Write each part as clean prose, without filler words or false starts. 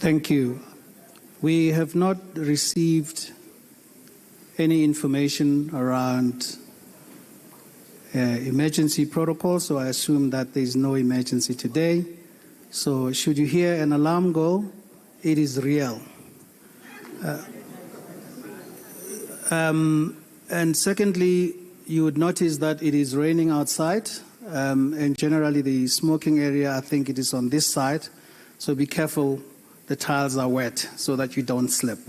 Thank you. We have not received any information around emergency protocol, so I assume that there is no emergency today. So should you hear an alarm go, it is real. And secondly, you would notice that it is raining outside, and generally the smoking area, I think it is on this side, so be careful, the tiles are wet so that you don't slip.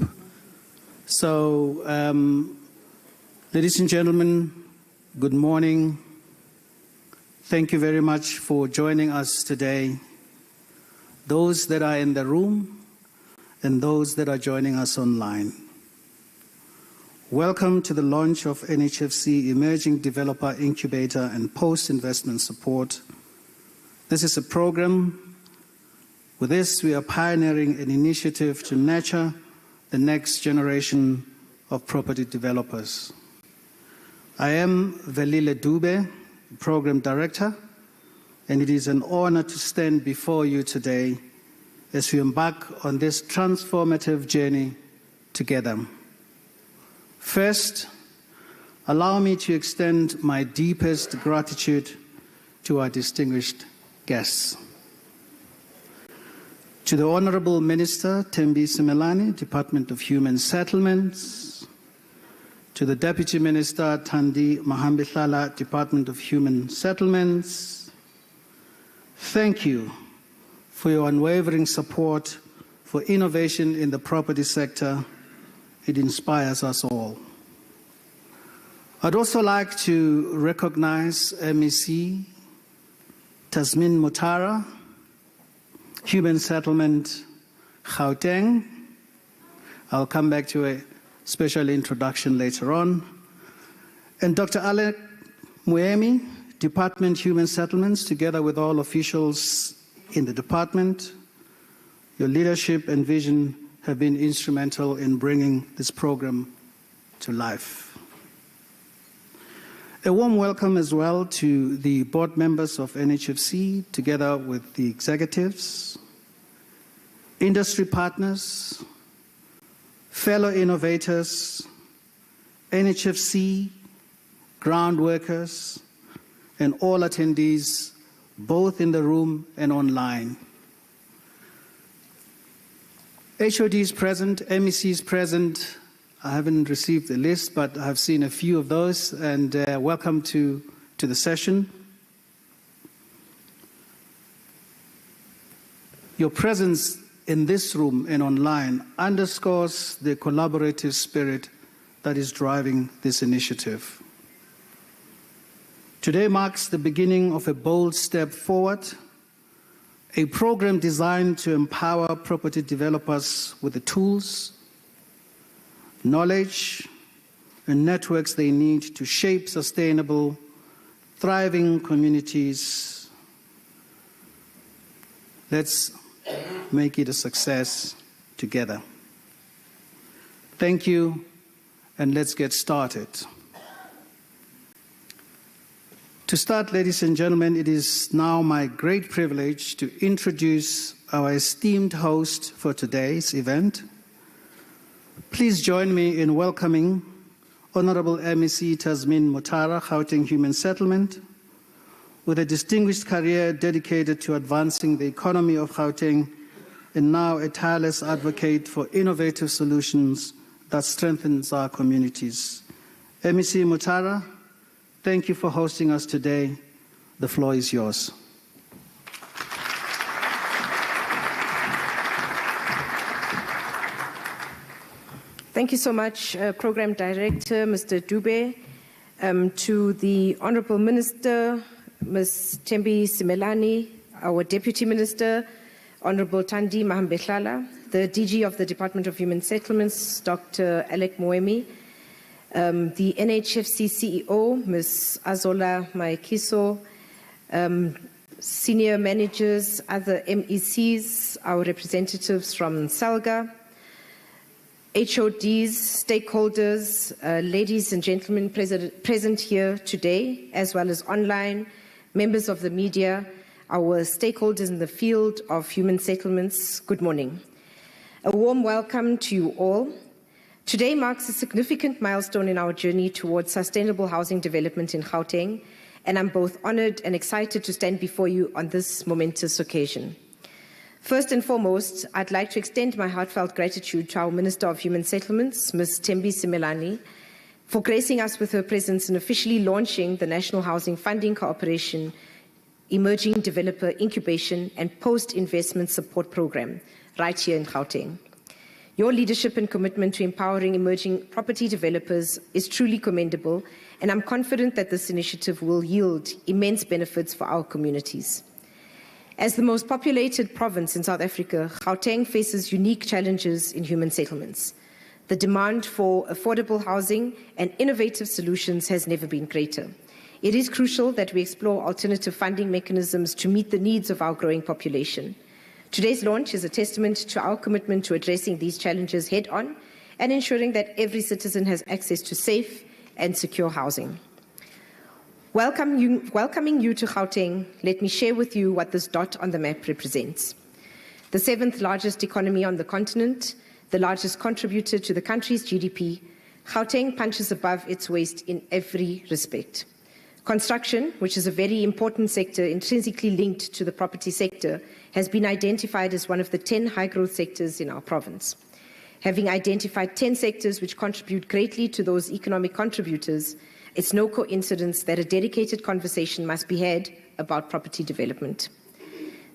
So, ladies and gentlemen, good morning. Thank you very much for joining us today. Those that are in the room and those that are joining us online. Welcome to the launch of NHFC Emerging Developer Incubator and Post-Investment Support. This is a program. With this, we are pioneering an initiative to nurture the next generation of property developers. I am Velile Dube, Program Director, and it is an honor to stand before you today as we embark on this transformative journey together. First, allow me to extend my deepest gratitude to our distinguished guests. To the Honorable Minister Thembi Simelane, Department of Human Settlements, to the Deputy Minister Thandi Mahambihlala, Department of Human Settlements, thank you for your unwavering support for innovation in the property sector. It inspires us all. I'd also like to recognize MEC Tasmin Mutara, Human Settlement Gauteng. I'll come back to a special introduction later on. And Dr. Alec Muemi, Department Human Settlements, together with all officials in the department. Your leadership and vision have been instrumental in bringing this program to life. A warm welcome as well to the board members of NHFC, together with the executives, industry partners, fellow innovators, NHFC, ground workers, and all attendees, both in the room and online. HODs present, MECs present. I haven't received the list, but I've seen a few of those, and welcome to the session. Your presence in this room and online underscores the collaborative spirit that is driving this initiative. Today marks the beginning of a bold step forward, a program designed to empower property developers with the tools, knowledge, and networks they need to shape sustainable, thriving communities. Let's make it a success together. Thank you, and let's get started. To start, ladies and gentlemen, it is now my great privilege to introduce our esteemed host for today's event. Please join me in welcoming Honorable MEC Tasmin Mutara, Gauteng Human Settlement, with a distinguished career dedicated to advancing the economy of Gauteng and now a tireless advocate for innovative solutions that strengthens our communities. MEC Mutara, thank you for hosting us today. The floor is yours. Thank you so much, Program Director, Mr. Dube. To the Honourable Minister, Ms. Thembi Simelane, our Deputy Minister, Honourable Thandi Mahambihlala, the DG of the Department of Human Settlements, Dr. Alec Muemi, the NHFC CEO, Ms. Azola Maekiso, senior managers, other MECs, our representatives from SALGA, HODs, stakeholders, ladies and gentlemen present here today, as well as online, members of the media, our stakeholders in the field of human settlements, good morning. A warm welcome to you all. Today marks a significant milestone in our journey towards sustainable housing development in Gauteng, and I'm both honoured and excited to stand before you on this momentous occasion. First and foremost, I'd like to extend my heartfelt gratitude to our Minister of Human Settlements, Ms. Thembi Simelane, for gracing us with her presence in officially launching the National Housing Funding Cooperation Emerging Developer Incubation and Post-Investment Support Program right here in Gauteng. Your leadership and commitment to empowering emerging property developers is truly commendable, and I'm confident that this initiative will yield immense benefits for our communities. As the most populated province in South Africa, Gauteng faces unique challenges in human settlements. The demand for affordable housing and innovative solutions has never been greater. It is crucial that we explore alternative funding mechanisms to meet the needs of our growing population. Today's launch is a testament to our commitment to addressing these challenges head-on and ensuring that every citizen has access to safe and secure housing. Welcoming you to Gauteng, let me share with you what this dot on the map represents. The 7th largest economy on the continent, the largest contributor to the country's GDP, Gauteng punches above its weight in every respect. Construction, which is a very important sector intrinsically linked to the property sector, has been identified as one of the 10 high-growth sectors in our province. Having identified 10 sectors which contribute greatly to those economic contributors, it's no coincidence that a dedicated conversation must be had about property development.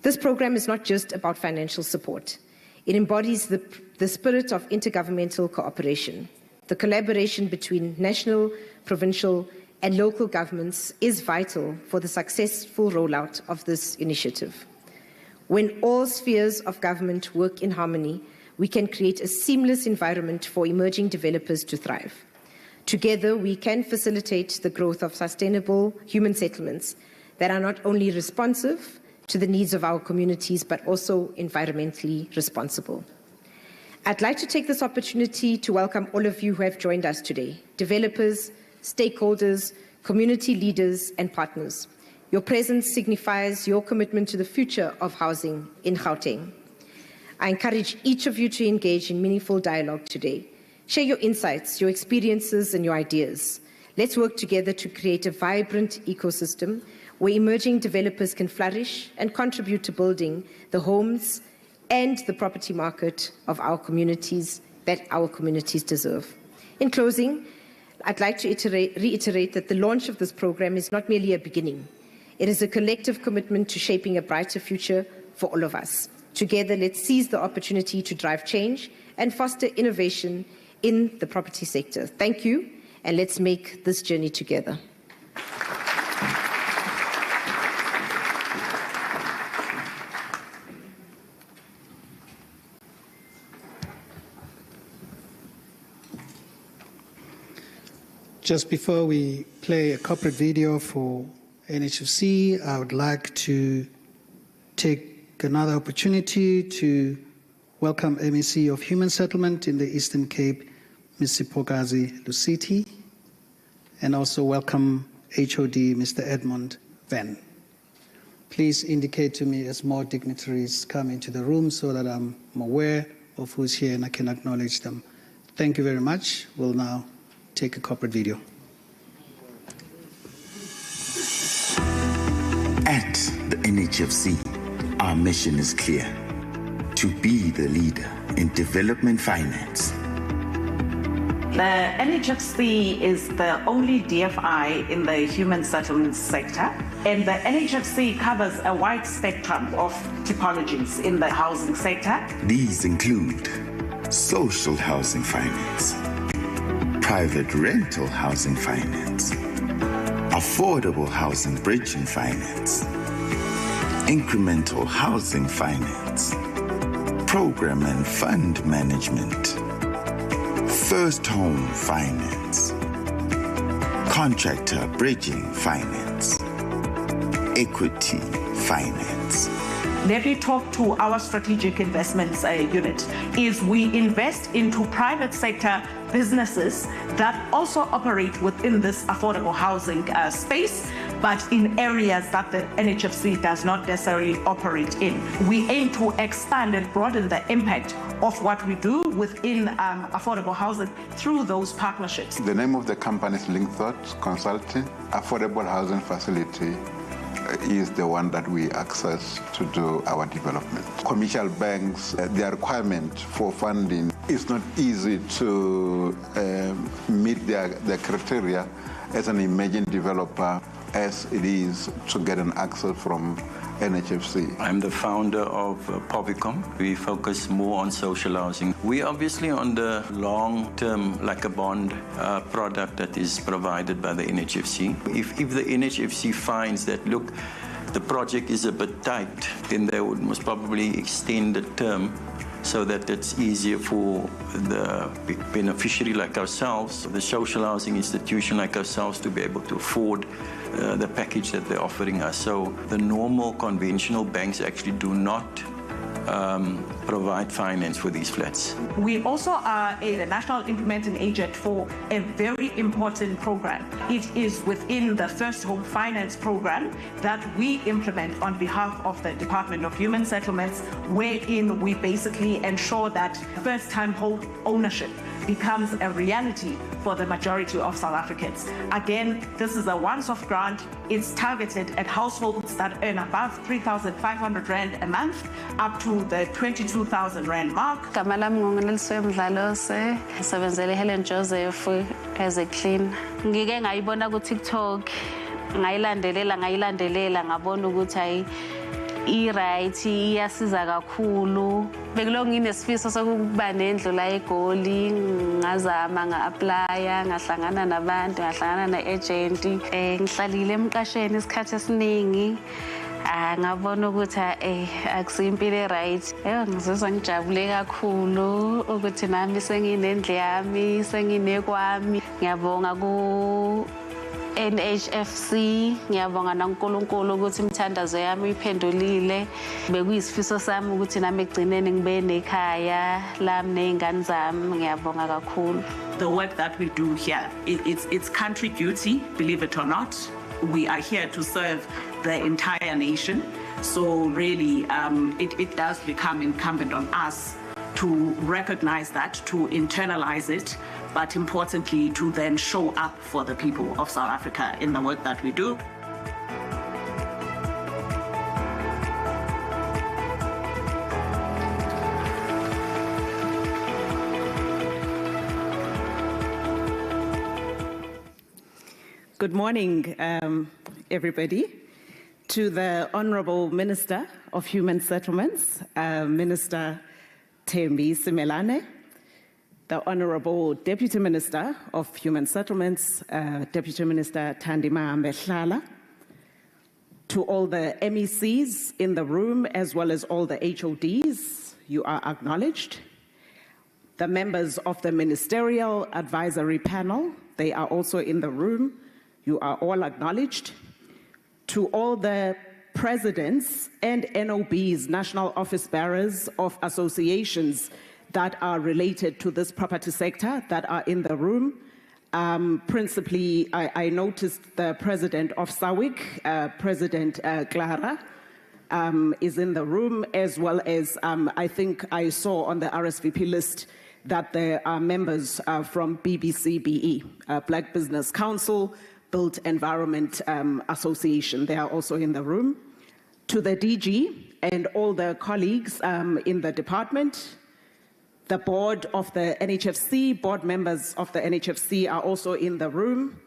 This program is not just about financial support. It embodies the spirit of intergovernmental cooperation. The collaboration between national, provincial, and local governments is vital for the successful rollout of this initiative. When all spheres of government work in harmony, we can create a seamless environment for emerging developers to thrive. Together, we can facilitate the growth of sustainable human settlements that are not only responsive to the needs of our communities, but also environmentally responsible. I'd like to take this opportunity to welcome all of you who have joined us today, developers, stakeholders, community leaders, and partners. Your presence signifies your commitment to the future of housing in Gauteng. I encourage each of you to engage in meaningful dialogue today. Share your insights, your experiences, and your ideas. Let's work together to create a vibrant ecosystem where emerging developers can flourish and contribute to building the homes and the property market of our communities that our communities deserve. In closing, I'd like to reiterate that the launch of this program is not merely a beginning. It is a collective commitment to shaping a brighter future for all of us. Together, let's seize the opportunity to drive change and foster innovation in the property sector. Thank you, and let's make this journey together. Just before we play a corporate video for NHFC, I would like to take another opportunity to welcome MEC of Human Settlement in the Eastern Cape, Ms. Sipokazi Lusiti, and also welcome HOD, Mr. Edmund Van. Please indicate to me as more dignitaries come into the room so that I'm aware of who's here and I can acknowledge them. Thank you very much. We'll now take a corporate video. At the NHFC, our mission is clear: to be the leader in development finance. The NHFC is the only DFI in the human settlements sector, and the NHFC covers a wide spectrum of typologies in the housing sector. These include social housing finance, private rental housing finance, affordable housing bridging finance, incremental housing finance, program and fund management, first home finance, contractor bridging finance, equity finance. Let me talk to our strategic investments unit. Is we invest into private sector businesses that also operate within this affordable housing space but in areas that the NHFC does not necessarily operate in. We aim to expand and broaden the impact of what we do within affordable housing through those partnerships. The name of the company is Linkthought Consulting. Affordable Housing Facility is the one that we access to do our development. Commercial banks, their requirement for funding is not easy to meet their criteria as an emerging developer as it is to get an access from NHFC. I'm the founder of Povicom. We focus more on social housing. We obviously on the long term, like a bond product that is provided by the NHFC. If the NHFC finds that, look, the project is a bit tight, then they would most probably extend the term so that it's easier for the beneficiary like ourselves, the social housing institution like ourselves, to be able to afford the package that they're offering us. So the normal conventional banks actually do not provide finance for these flats. We also are a national implementing agent for a very important program. It is within the First Home Finance program that we implement on behalf of the Department of Human Settlements, wherein we basically ensure that first-time home ownership becomes a reality for the majority of South Africans. Again, this is a once-off grant. It's targeted at households that earn above 3,500 Rand a month up to the 22,000 Rand mark. Kamalami ngongeliswe Mdlalose, sebenzele Helen Joseph as a clean. Ngike ngayibona ku TikTok, ngayilandelela ngabona ukuthi ayi i-right iyasiza kakhulu. Bekulo nginesifiso sokuba nendlu la eGoli, ngazama nga-applya, ngahlangana nabantu, ngahlangana ne-agent, ngihlalile emqasheni isikhathi esiningi. Ngabona ukuthi akusimpilo e-right. Ngizizwa ngijabule kakhulu ukuthi nami senginendlu yami, senginekwami. Ngiyabonga ku NHFC, ngiyabonga naNkulunkulu ukuthi imithandazo yami iphendulile. Bekuyisifiso sami ukuthi nami egcineni ngibe nekhaya lami nezingane zami. Ngiyabonga kakhulu. The work that we do here, it's country duty, believe it or not. We are here to serve the entire nation. So really, it does become incumbent on us to recognize that, to internalize it, but importantly, to then show up for the people of South Africa in the work that we do. Good morning, everybody. To the Honourable Minister of Human Settlements, Minister Thembi Simelane, the Honourable Deputy Minister of Human Settlements, Deputy Minister Thandi Mahambehlala, to all the MECs in the room, as well as all the HODs, you are acknowledged. The members of the Ministerial Advisory Panel, they are also in the room. You are all acknowledged. To all the presidents and NOBs, National Office Bearers of associations that are related to this property sector that are in the room. Principally, I noticed the president of SAWIC, President Clara, is in the room, as well as I think I saw on the RSVP list that there are members from BBCBE, Black Business Council, Built Environment Association. They are also in the room. To the DG and all the colleagues in the department, the board of the NHFC, board members of the NHFC are also in the room.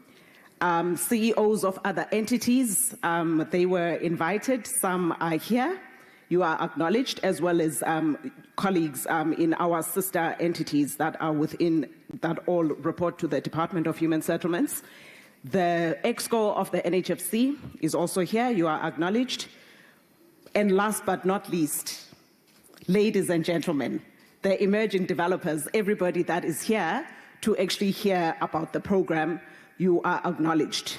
CEOs of other entities, they were invited. Some are here. You are acknowledged, as well as colleagues in our sister entities that are within, that all report to the Department of Human Settlements. The EXCO of the NHFC is also here. You are acknowledged. And last but not least, ladies and gentlemen, the emerging developers, everybody that is here to actually hear about the program, you are acknowledged.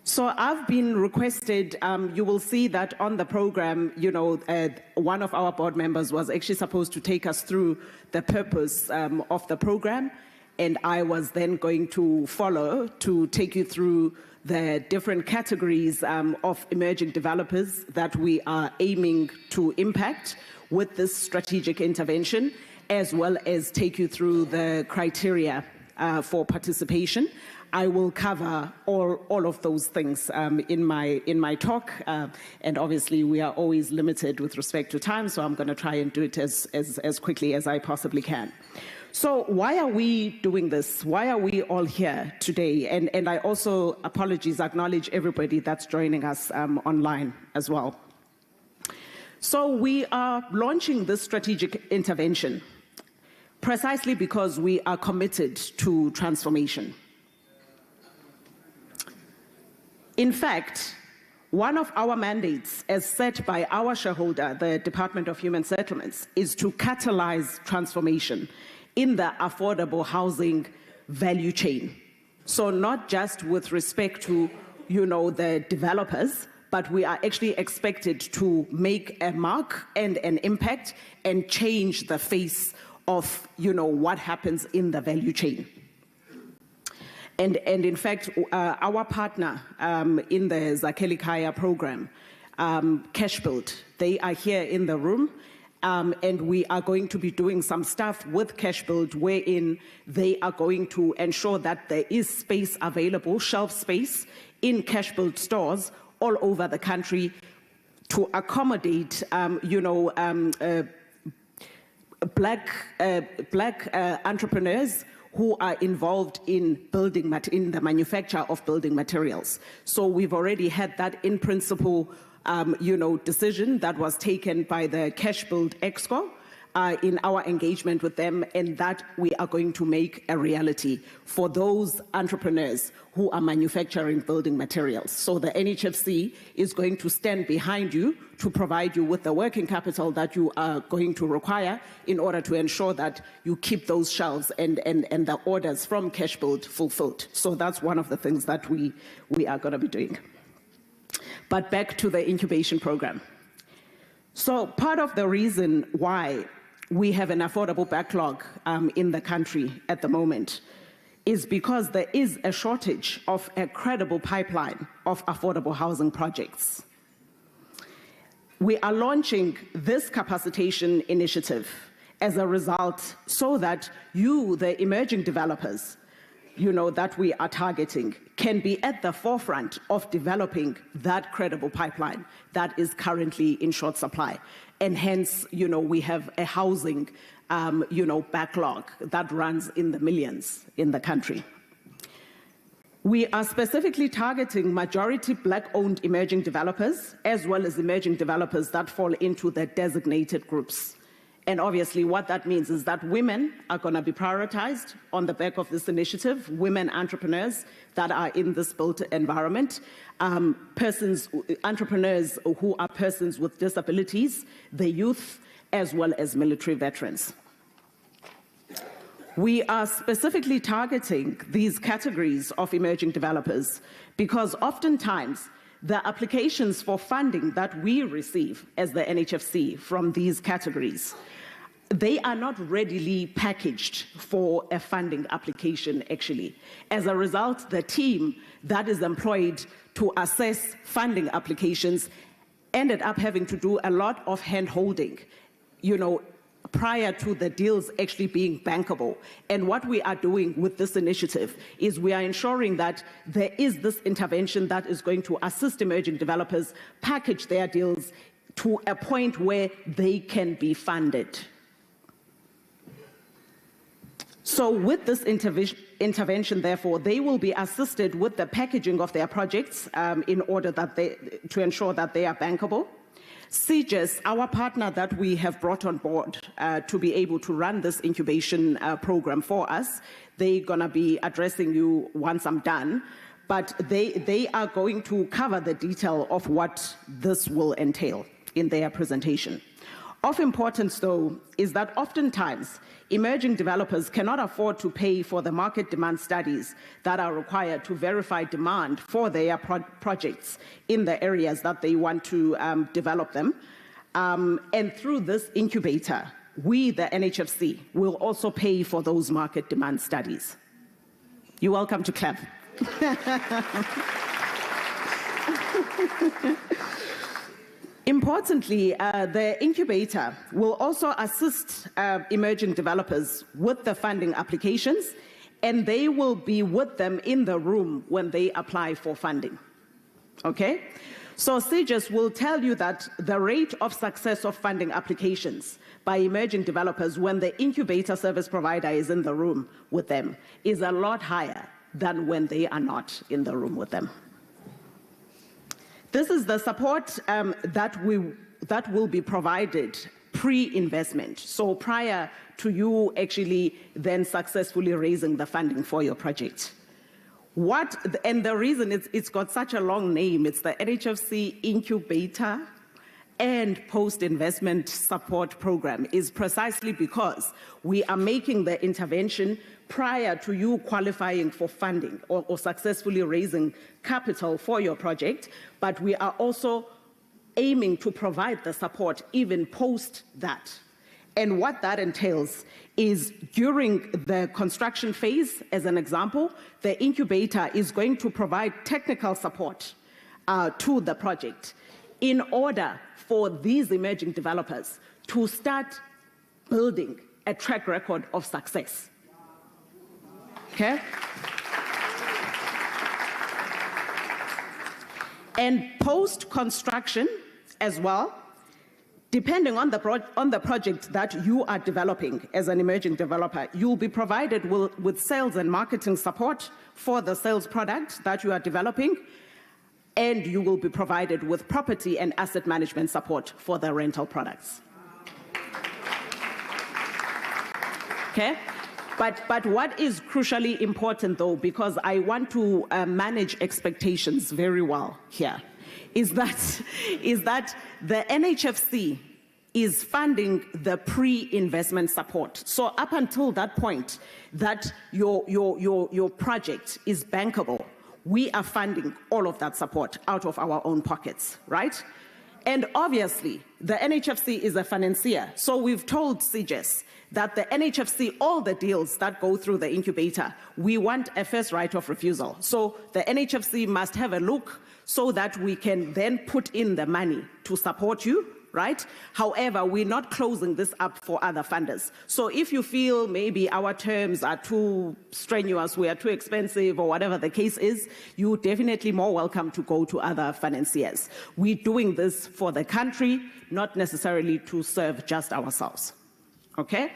So I've been requested, you will see that on the program, you know, one of our board members was actually supposed to take us through the purpose of the program. And I was then going to follow to take you through the different categories of emerging developers that we are aiming to impact with this strategic intervention, as well as take you through the criteria for participation. I will cover all of those things in my talk, and obviously we are always limited with respect to time, so I'm going to try and do it as quickly as I possibly can. So why are we doing this? Why are we all here today? And I also acknowledge everybody that's joining us online as well. So we are launching this strategic intervention precisely because we are committed to transformation. In fact, one of our mandates, as set by our shareholder, the Department of Human Settlements, is to catalyze transformation in the affordable housing value chain. So not just with respect to, the developers, but we are actually expected to make a mark and an impact and change the face of, what happens in the value chain. And in fact, our partner in the Zakhele Khaya program, Cashbuild, they are here in the room. And we are going to be doing some stuff with Cashbuild wherein they are going to ensure that there is space available, shelf space, in Cashbuild stores all over the country to accommodate, black entrepreneurs who are involved in in the manufacture of building materials. So we've already had that in principle decision that was taken by the Cashbuild Exco in our engagement with them, and that we are going to make a reality for those entrepreneurs who are manufacturing building materials. So the NHFC is going to stand behind you to provide you with the working capital that you are going to require in order to ensure that you keep those shelves and the orders from Cashbuild fulfilled. So that's one of the things that we are going to be doing. But back to the incubation program. So part of the reason why we have an affordable backlog in the country at the moment is because there is a shortage of a credible pipeline of affordable housing projects. We are launching this capacitation initiative as a result so that you, the emerging developers, that we are targeting, can be at the forefront of developing that credible pipeline that is currently in short supply. And hence, we have a housing, backlog that runs in the millions in the country. We are specifically targeting majority Black-owned emerging developers, as well as emerging developers that fall into the designated groups. And obviously what that means is that women are going to be prioritized on the back of this initiative, women entrepreneurs that are in this built environment, entrepreneurs who are persons with disabilities, the youth, as well as military veterans. We are specifically targeting these categories of emerging developers because oftentimes the applications for funding that we receive as the NHFC from these categories, they are not readily packaged for a funding application, actually. As a result, the team that is employed to assess funding applications ended up having to do a lot of hand-holding, prior to the deals actually being bankable. And what we are doing with this initiative is we are ensuring that there is this intervention that is going to assist emerging developers package their deals to a point where they can be funded. So with this intervention, therefore, they will be assisted with the packaging of their projects in order to ensure that they are bankable. CGIS, our partner that we have brought on board to be able to run this incubation program for us, they're going to be addressing you once I'm done, but they are going to cover the detail of what this will entail in their presentation. Of importance, though, is that oftentimes emerging developers cannot afford to pay for the market demand studies that are required to verify demand for their projects in the areas that they want to develop them. And through this incubator, we, the NHFC, will also pay for those market demand studies. You're welcome to clap. Importantly, the incubator will also assist emerging developers with the funding applications, and they will be with them in the room when they apply for funding. Okay? So CGIS will tell you that the rate of success of funding applications by emerging developers when the incubator service provider is in the room with them is a lot higher than when they are not in the room with them. This is the support that will be provided pre-investment, so prior to you actually then successfully raising the funding for your project. And the reason it's got such a long name, it's the NHFC Incubator and Post-Investment Support Program, is precisely because we are making the intervention prior to you qualifying for funding or successfully raising capital for your project, but we are also aiming to provide the support even post that. And what that entails is during the construction phase, as an example, the incubator is going to provide technical support to the project in order for these emerging developers to start building a track record of success. Okay? And post-construction as well, depending on the project that you are developing as an emerging developer, you'll be provided with sales and marketing support for the sales product that you are developing, and you will be provided with property and asset management support for the rental products. Okay? But what is crucially important, though, because I want to manage expectations very well here, is that the NHFC is funding the pre-investment support. So up until that point that your project is bankable, we are funding all of that support out of our own pockets, right? And obviously, the NHFC is a financier, so we've told CGIS that the NHFC, all the deals that go through the incubator, we want a first right of refusal. So the NHFC must have a look so that we can then put in the money to support you, right? However, we're not closing this up for other funders. So if you feel maybe our terms are too strenuous, we are too expensive, or whatever the case is, you're definitely more welcome to go to other financiers. We're doing this for the country, not necessarily to serve just ourselves. Okay?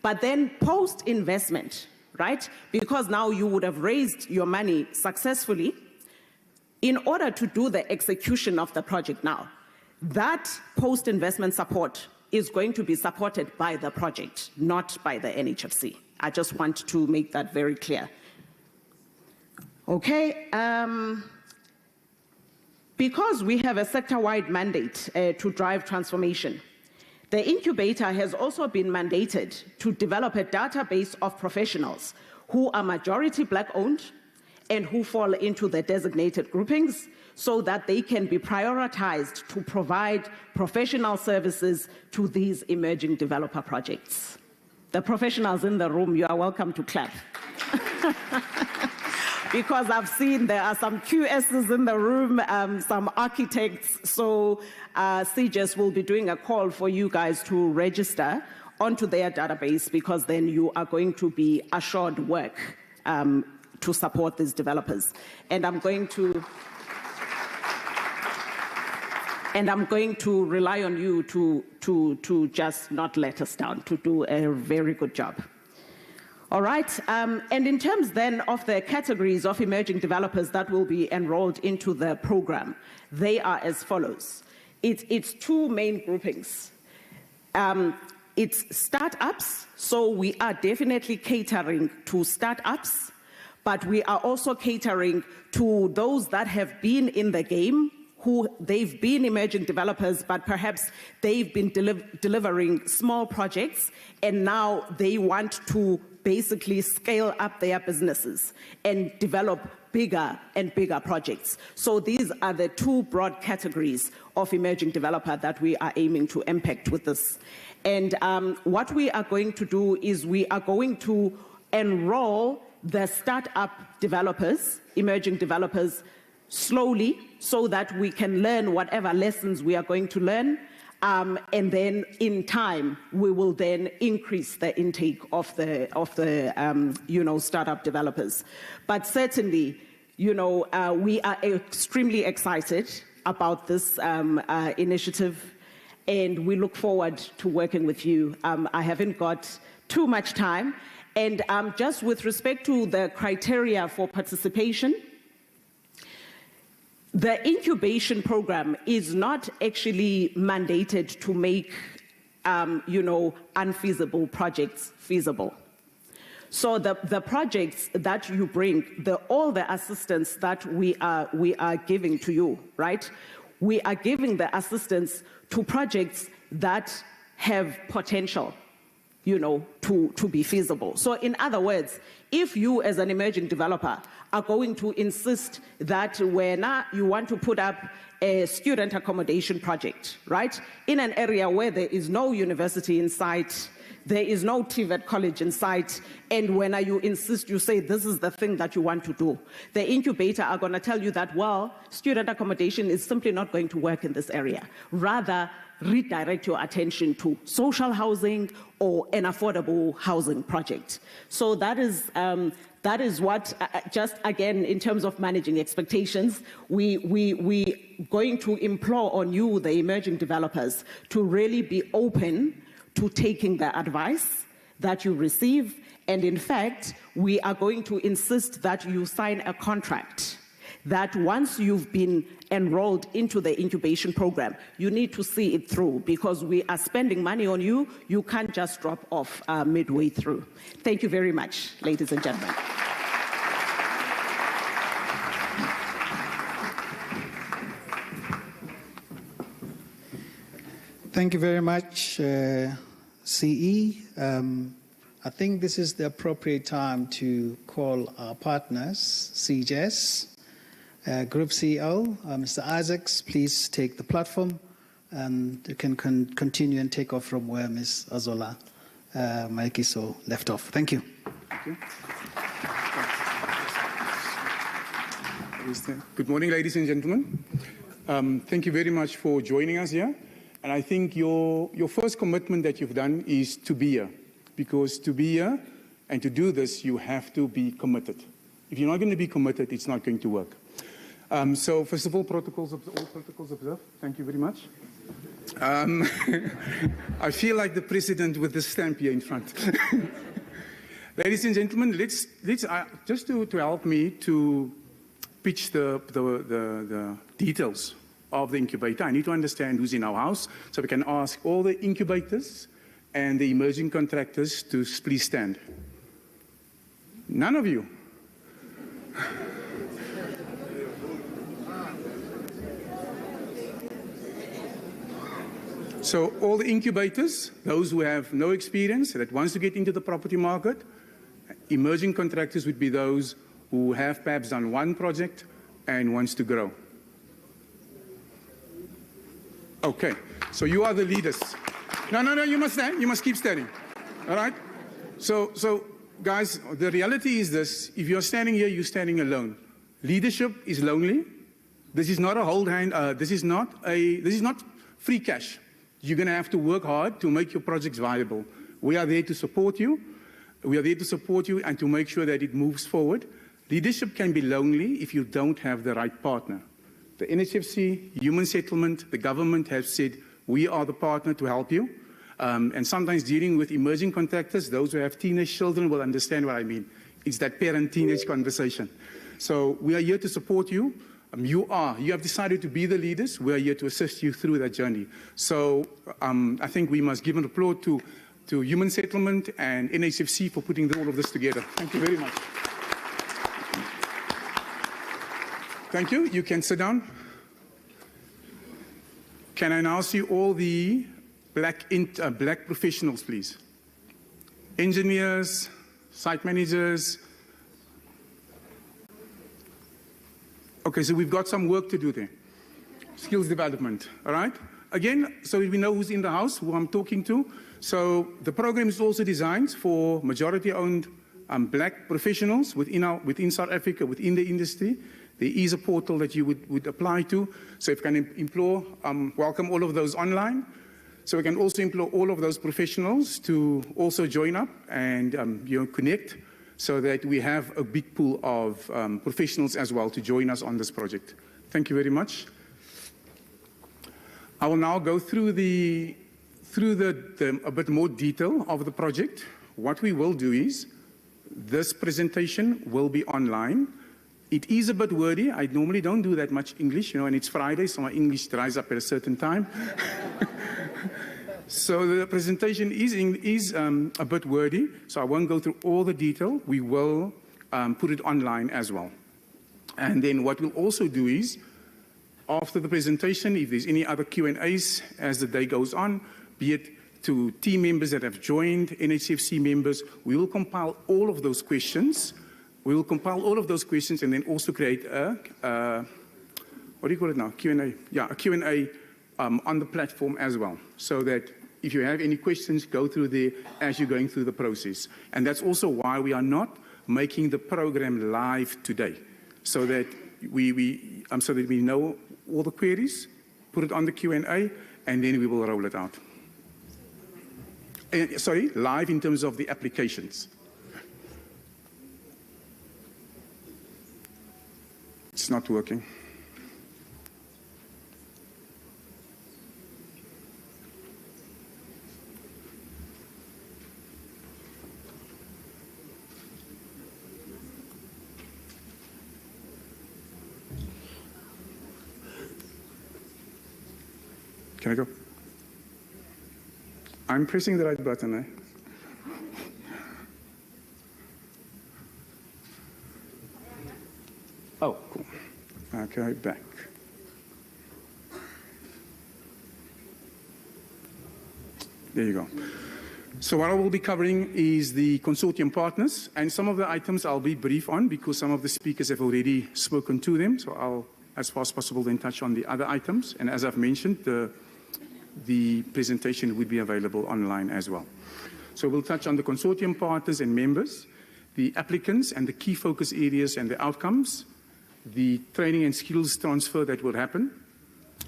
But then post-investment, right? Because now you would have raised your money successfully, in order to do the execution of the project now, that post-investment support is going to be supported by the project, not by the NHFC. I just want to make that very clear. Okay, because we have a sector-wide mandate to drive transformation, the incubator has also been mandated to develop a database of professionals who are majority Black-owned and who fall into the designated groupings so that they can be prioritized to provide professional services to these emerging developer projects. The professionals in the room, you are welcome to clap. Because I've seen there are some QSs in the room, some architects, so CGIS will be doing a call for you guys to register onto their database, because then you are going to be assured work to support these developers. And I'm going to rely on you to just not let us down, to do a very good job. All right, and in terms then of the categories of emerging developers that will be enrolled into the program, they are as follows. It's two main groupings. It's startups, so we are definitely catering to startups, but we are also catering to those that have been in the game, who they've been emerging developers, but perhaps they've been delivering small projects, and now they want to basically scale up their businesses and develop bigger and bigger projects. So these are the two broad categories of emerging developer that we are aiming to impact with this. And what we are going to do is we are going to enroll the startup developers, emerging developers, slowly so that we can learn whatever lessons we are going to learn. And then in time, we will then increase the intake of the startup developers. But certainly, we are extremely excited about this initiative, and we look forward to working with you. I haven't got too much time. And just with respect to the criteria for participation, the incubation program is not actually mandated to make, unfeasible projects feasible. So the projects that you bring, all the assistance that we are giving to you, right? We are giving the assistance to projects that have potential, to be feasible. So in other words, if you as an emerging developer are going to insist that when you want to put up a student accommodation project, right, in an area where there is no university in sight, there is no TVET college in sight, and when you insist, you say this is the thing that you want to do, the incubator are going to tell you that, well, student accommodation is simply not going to work in this area. Rather, redirect your attention to social housing or an affordable housing project. So that is what, just again, in terms of managing expectations, we going to implore on you, the emerging developers, to really be open to taking the advice that you receive. And in fact, we are going to insist that you sign a contract that once you've been enrolled into the incubation program, you need to see it through, because we are spending money on you. You can't just drop off midway through. Thank you very much, ladies and gentlemen. Thank you very much, CE. I think this is the appropriate time to call our partners, CJS. Group CEO, Mr. Isaacs, please take the platform, and you can continue and take off from where Ms. Azola Maikiso left off. Thank you. Good morning, ladies and gentlemen. Thank you very much for joining us here. And I think your first commitment that you've done is to be here, because to be here and to do this, you have to be committed. If you're not going to be committed, it's not going to work. So first of all, all protocols observed. Thank you very much. I feel like the president with the stamp here in front. Ladies and gentlemen, let's just to help me to pitch the details of the incubator. I need to understand who's in our house, so we can ask all the incubators and the emerging contractors to please stand. None of you. So all the incubators, those who have no experience, that wants to get into the property market, emerging contractors would be those who have perhaps done one project and wants to grow. Okay, so you are the leaders. No, you must stand. You must keep standing. All right? So guys, the reality is this. If you're standing here, you're standing alone. Leadership is lonely. This is not a hold hand. This is not free cash. You're going to have to work hard to make your projects viable. We are there to support you. We are there to support you and to make sure that it moves forward. Leadership can be lonely if you don't have the right partner. The NHFC, Human Settlement, the government have said, we are the partner to help you. And sometimes dealing with emerging contractors, those who have teenage children will understand what I mean. It's that parent-teenage conversation. So we are here to support you. You have decided to be the leaders. We are here to assist you through that journey. So I think we must give an applause to Human Settlement and NHFC for putting all of this together. Thank you very much. Thank you. You can sit down. Can I now see all the black professionals, please? Engineers, site managers. Okay, so we've got some work to do there. Skills development, all right? Again, so we know who's in the house, who I'm talking to. So the program is also designed for majority-owned black professionals within South Africa, within the industry. There is a portal that you would apply to. So if I can implore, welcome all of those online. So we can also implore all of those professionals to also join up and connect so that we have a big pool of professionals as well to join us on this project. Thank you very much. I will now go through a bit more detail of the project. What we will do is this presentation will be online. It is a bit wordy. I normally don't do that much English, and it's Friday, so my English dries up at a certain time. So the presentation is a bit wordy, so I won't go through all the detail. We will put it online as well. And then what we'll also do is, after the presentation, if there's any other Q&As as the day goes on, be it to team members that have joined, NHFC members, we will compile all of those questions. We will compile all of those questions and then also create a what do you call it now? Q&A. Yeah, a Q&A on the platform as well, so that if you have any questions, go through there as you're going through the process. And that's also why we are not making the program live today, so that we know all the queries, put it on the Q&A, and then we will roll it out. Sorry, live in terms of the applications. It's not working. Can I go? I'm pressing the right button, eh? Oh, cool. Okay, back. There you go. So what I will be covering is the consortium partners, and some of the items I'll be brief on because some of the speakers have already spoken to them, so I'll, as far as possible, then touch on the other items. And as I've mentioned, the presentation would be available online as well. So we'll touch on the consortium partners and members, the applicants and the key focus areas and the outcomes, the training and skills transfer that will happen,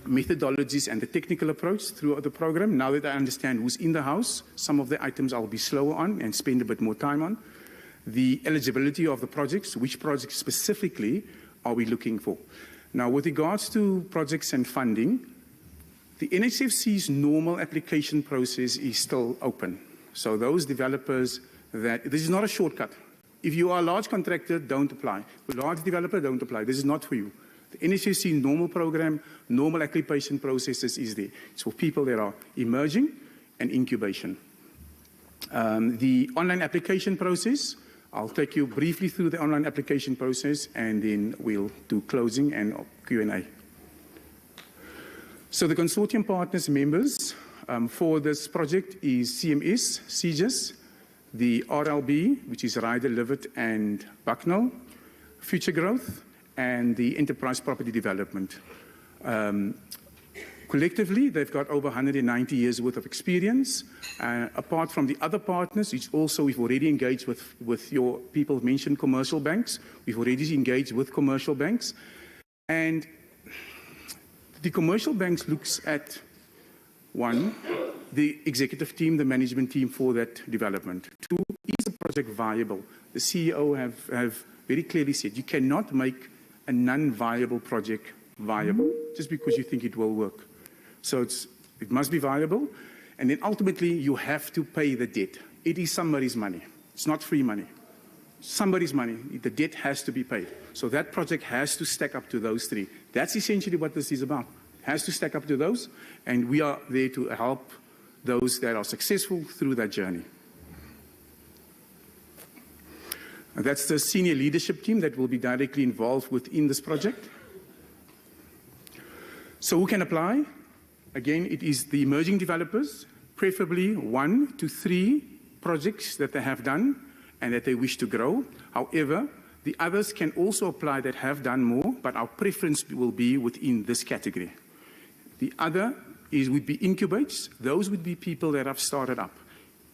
methodologies and the technical approach throughout the program. Now that I understand who's in the house, some of the items I'll be slower on and spend a bit more time on. The eligibility of the projects, which projects specifically are we looking for? Now, with regards to projects and funding, the NHFC's normal application process is still open. So those developers this is not a shortcut. If you are a large contractor, don't apply. A large developer, don't apply. This is not for you. The NHFC normal program, normal application processes is there. It's for people that are emerging and incubation. The online application process, I'll take you briefly through the online application process and then we'll do closing and Q&A. So the consortium partners members for this project is CMS, CGIS, the RLB, which is Ryder, Livet and Bucknell, Future Growth, and the Enterprise Property Development. Collectively, they've got over 190 years worth of experience. Apart from the other partners, which also we've already engaged with your people mentioned commercial banks. We've already engaged with commercial banks. And the commercial banks looks at, one, the executive team, the management team for that development. Two, is the project viable? The CEO have very clearly said you cannot make a non-viable project viable just because you think it will work. So it must be viable, and then ultimately you have to pay the debt. It is somebody's money. It's not free money. Somebody's money. The debt has to be paid. So that project has to stack up to those three. That's essentially what this is about. It has to stack up to those, and we are there to help those that are successful through that journey. And that's the senior leadership team that will be directly involved within this project. So who can apply? Again, it is the emerging developers, preferably 1 to 3 projects that they have done and that they wish to grow. However, the others can also apply that have done more, but our preference will be within this category. The other would be incubators. Those would be people that have started up.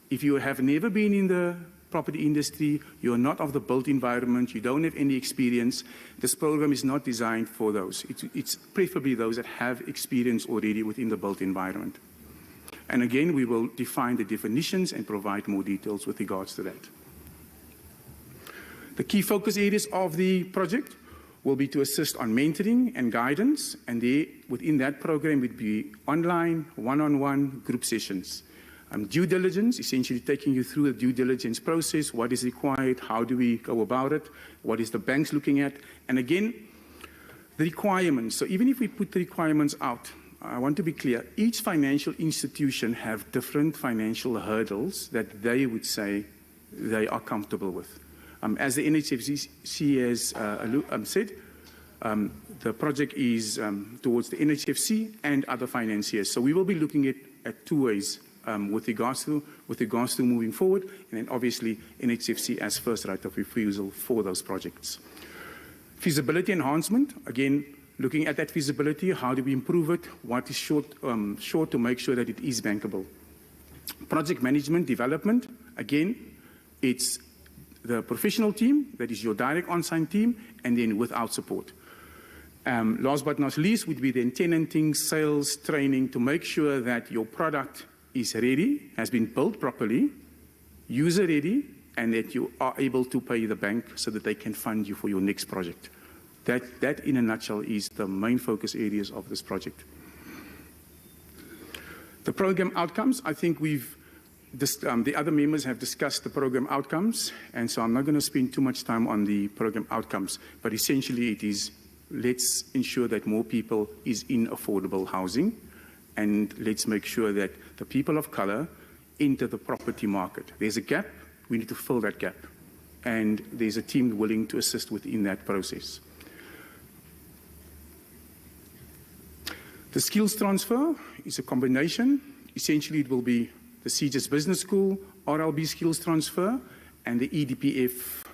If you have never been in the property industry, you're not of the built environment, you don't have any experience, this program is not designed for those. It's preferably those that have experience already within the built environment. And again, we will define the definitions and provide more details with regards to that. The key focus areas of the project will be to assist on mentoring and guidance, and within that program would be online, one-on-one group sessions. Due diligence, essentially taking you through the due diligence process, what is required, how do we go about it, what is the banks looking at, and again, the requirements. So even if we put the requirements out, I want to be clear, each financial institution have different financial hurdles that they would say they are comfortable with. As the NHFC has said, the project is towards the NHFC and other financiers. So we will be looking at two ways with regards to moving forward, and then obviously NHFC as first right of refusal for those projects. Feasibility enhancement, again, looking at that feasibility, how do we improve it, what is short to make sure that it is bankable. Project management development, again, it's the professional team, that is your direct on-site team, and then without support. Last but not least would be then tenanting, sales, training to make sure that your product is ready, has been built properly, user ready, and that you are able to pay the bank so that they can fund you for your next project. That in a nutshell is the main focus areas of this project. The program outcomes, I think the other members have discussed the program outcomes, and so I'm not going to spend too much time on the program outcomes, but essentially it is, let's ensure that more people is in affordable housing, and let's make sure that the people of color enter the property market. There's a gap, we need to fill that gap, and there's a team willing to assist within that process. The skills transfer is a combination. Essentially, it will be the CGIS Business School, RLB skills transfer, and the EDPF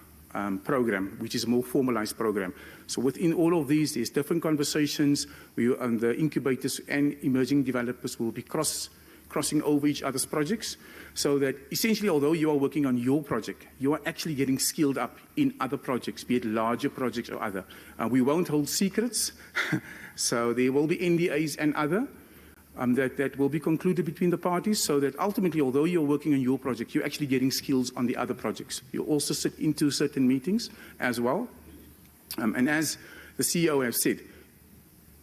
program, which is a more formalized program. So within all of these, there's different conversations. The incubators and emerging developers will be crossing over each other's projects, so that essentially, although you are working on your project, you are actually getting skilled up in other projects, be it larger projects or other. We won't hold secrets, so there will be NDAs and other that will be concluded between the parties, so that ultimately, although you're working on your project, you're actually getting skills on the other projects. You also sit into certain meetings as well. And as the CEO has said,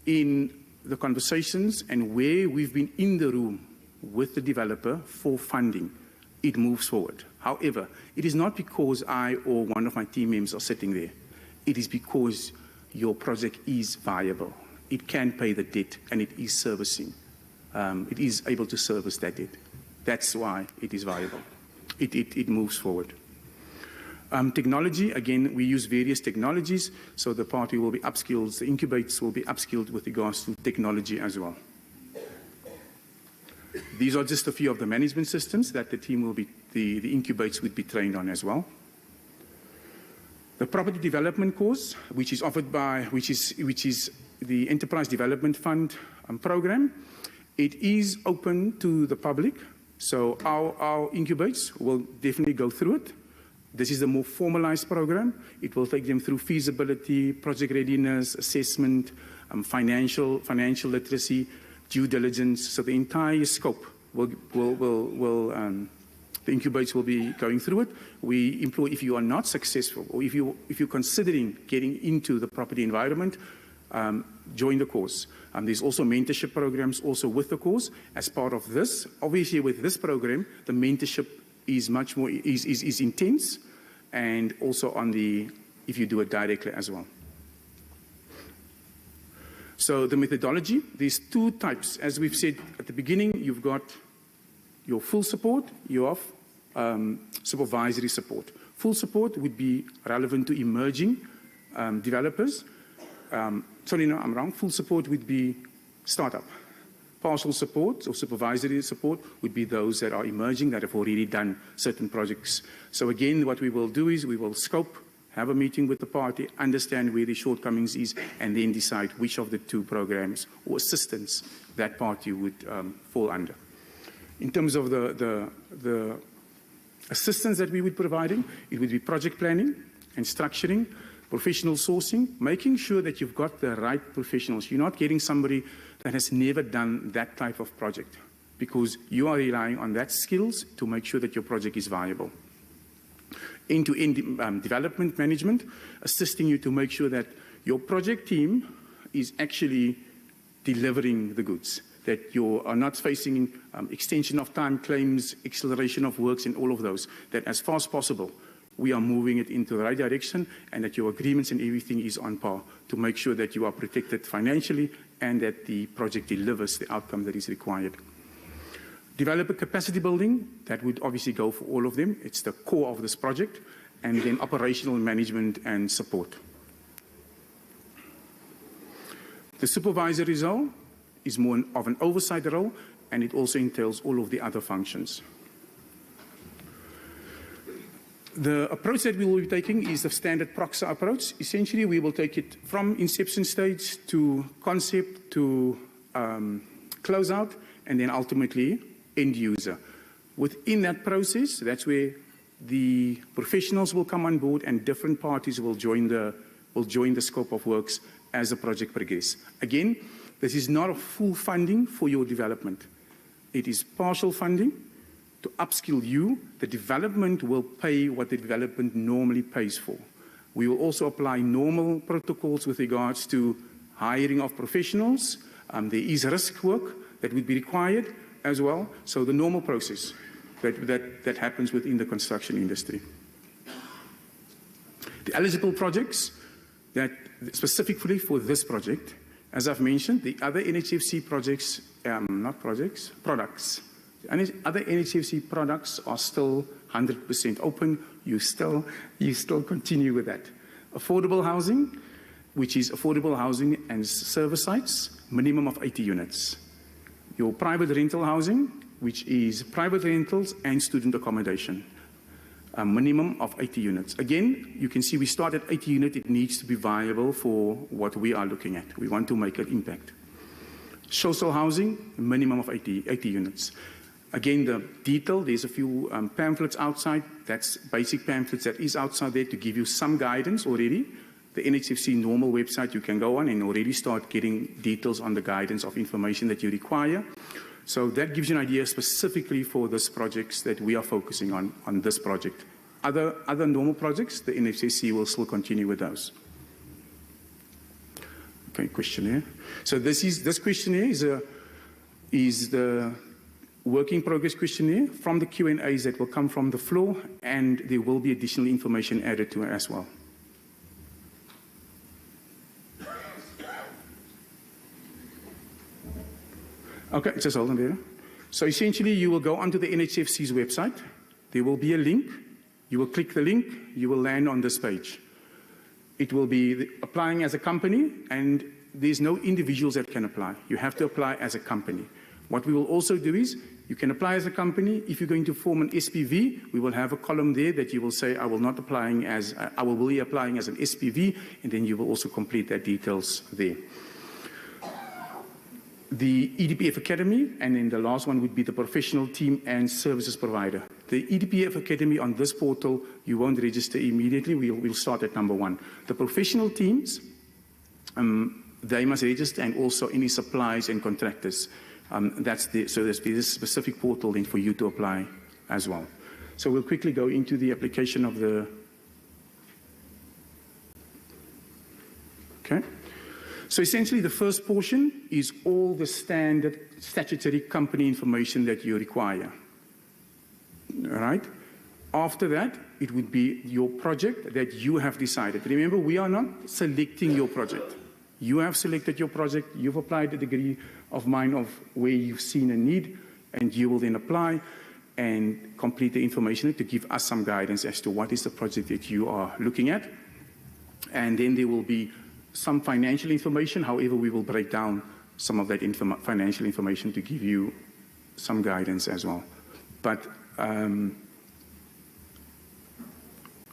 in the conversations and where we've been in the room with the developer for funding, it moves forward. However, it is not because I or one of my team members are sitting there. It is because your project is viable. It can pay the debt, and it is servicing. It is able to service that debt. That's why it is viable. It moves forward. Technology, again, we use various technologies, so the party will be upskilled, the incubators will be upskilled with regards to technology as well. These are just a few of the management systems that the team will be, the incubators would be trained on as well. The property development course, which is offered by, which is the Enterprise Development Fund program, it is open to the public, so our incubators will definitely go through it. This is the more formalized program. It will take them through feasibility, project readiness, assessment, financial literacy, due diligence. So the entire scope the incubators will be going through it. We employ, if you are not successful, or if you're considering getting into the property environment, join the course. There's also mentorship programs also with the course as part of this. Obviously, with this program, the mentorship is much more is intense, and also on the if you do it directly as well. So the methodology, there's two types. As we've said at the beginning, you've got your full support, you have supervisory support. Full support would be relevant to emerging developers. Sorry, no, I'm wrong. Full support would be startup. Partial support or supervisory support would be those that are emerging, that have already done certain projects. So again, what we will do is we will scope, have a meeting with the party, understand where the shortcomings is, and then decide which of the two programs or assistance that party would fall under. In terms of the Assistance that we would be providing, it would be project planning and structuring, professional sourcing, making sure that you've got the right professionals. You're not getting somebody that has never done that type of project, because you are relying on that skills to make sure that your project is viable. End-to-end development management, assisting you to make sure that your project team is actually delivering the goods, that you are not facing extension of time claims, acceleration of works and all of those, that as far as possible we are moving it into the right direction, and that your agreements and everything is on par to make sure that you are protected financially and that the project delivers the outcome that is required. Developer capacity building, that would obviously go for all of them. It's the core of this project. And then operational management and support. The supervisory role is more of an oversight role, and it also entails all of the other functions. The approach that we will be taking is the standard PROXA approach. Essentially, we will take it from inception stage to concept to closeout, and then ultimately end user. Within that process, that's where the professionals will come on board and different parties will join the scope of works as the project progresses. Again, this is not a full funding for your development. It is partial funding to upskill you. The development will pay what the development normally pays for. We will also apply normal protocols with regards to hiring of professionals. There is risk work that would be required as well. So the normal process that happens within the construction industry. The eligible projects that specifically for this project, as I've mentioned, the other NHFC projects, products. Other NHFC products are still 100% open. You still continue with that. Affordable housing, which is affordable housing and service sites, minimum of 80 units. Your private rental housing, which is private rentals and student accommodation, a minimum of 80 units. Again, you can see we start at 80 units. It needs to be viable for what we are looking at. We want to make an impact. Social housing, a minimum of 80 units. Again, the detail, there's a few pamphlets outside. That's basic pamphlets that is outside there to give you some guidance already. The NHFC normal website you can go on and already start getting details on the guidance of information that you require. So that gives you an idea specifically for this projects that we are focusing on this project. Other normal projects, the NHFC will still continue with those. Okay, questionnaire. So this questionnaire is the work in progress questionnaire from the Q&As that will come from the floor, and there will be additional information added to it as well. Okay, just hold on there. So essentially, you will go onto the NHFC's website. There will be a link. You will click the link. You will land on this page. It will be applying as a company, and there's no individuals that can apply. You have to apply as a company. What we will also do is, you can apply as a company. If you're going to form an SPV, we will have a column there that you will say, I will be applying as an SPV, and then you will also complete that details there. The EDPF Academy, and then the last one would be the professional team and services provider. The EDPF Academy on this portal, you won't register immediately. We'll start at number 1. The professional teams, they must register, and also any suppliers and contractors. So there's this specific portal then for you to apply as well. So we'll quickly go into the application of the... Okay. So essentially, the first portion is all the standard statutory company information that you require. All right? After that, it would be your project that you have decided. Remember, we are not selecting your project. You have selected your project. You've applied the degree of mine of where you've seen a need, and you will then apply and complete the information to give us some guidance as to what is the project that you are looking at. And then there will be some financial information. However, we will break down some of that financial information to give you some guidance as well. But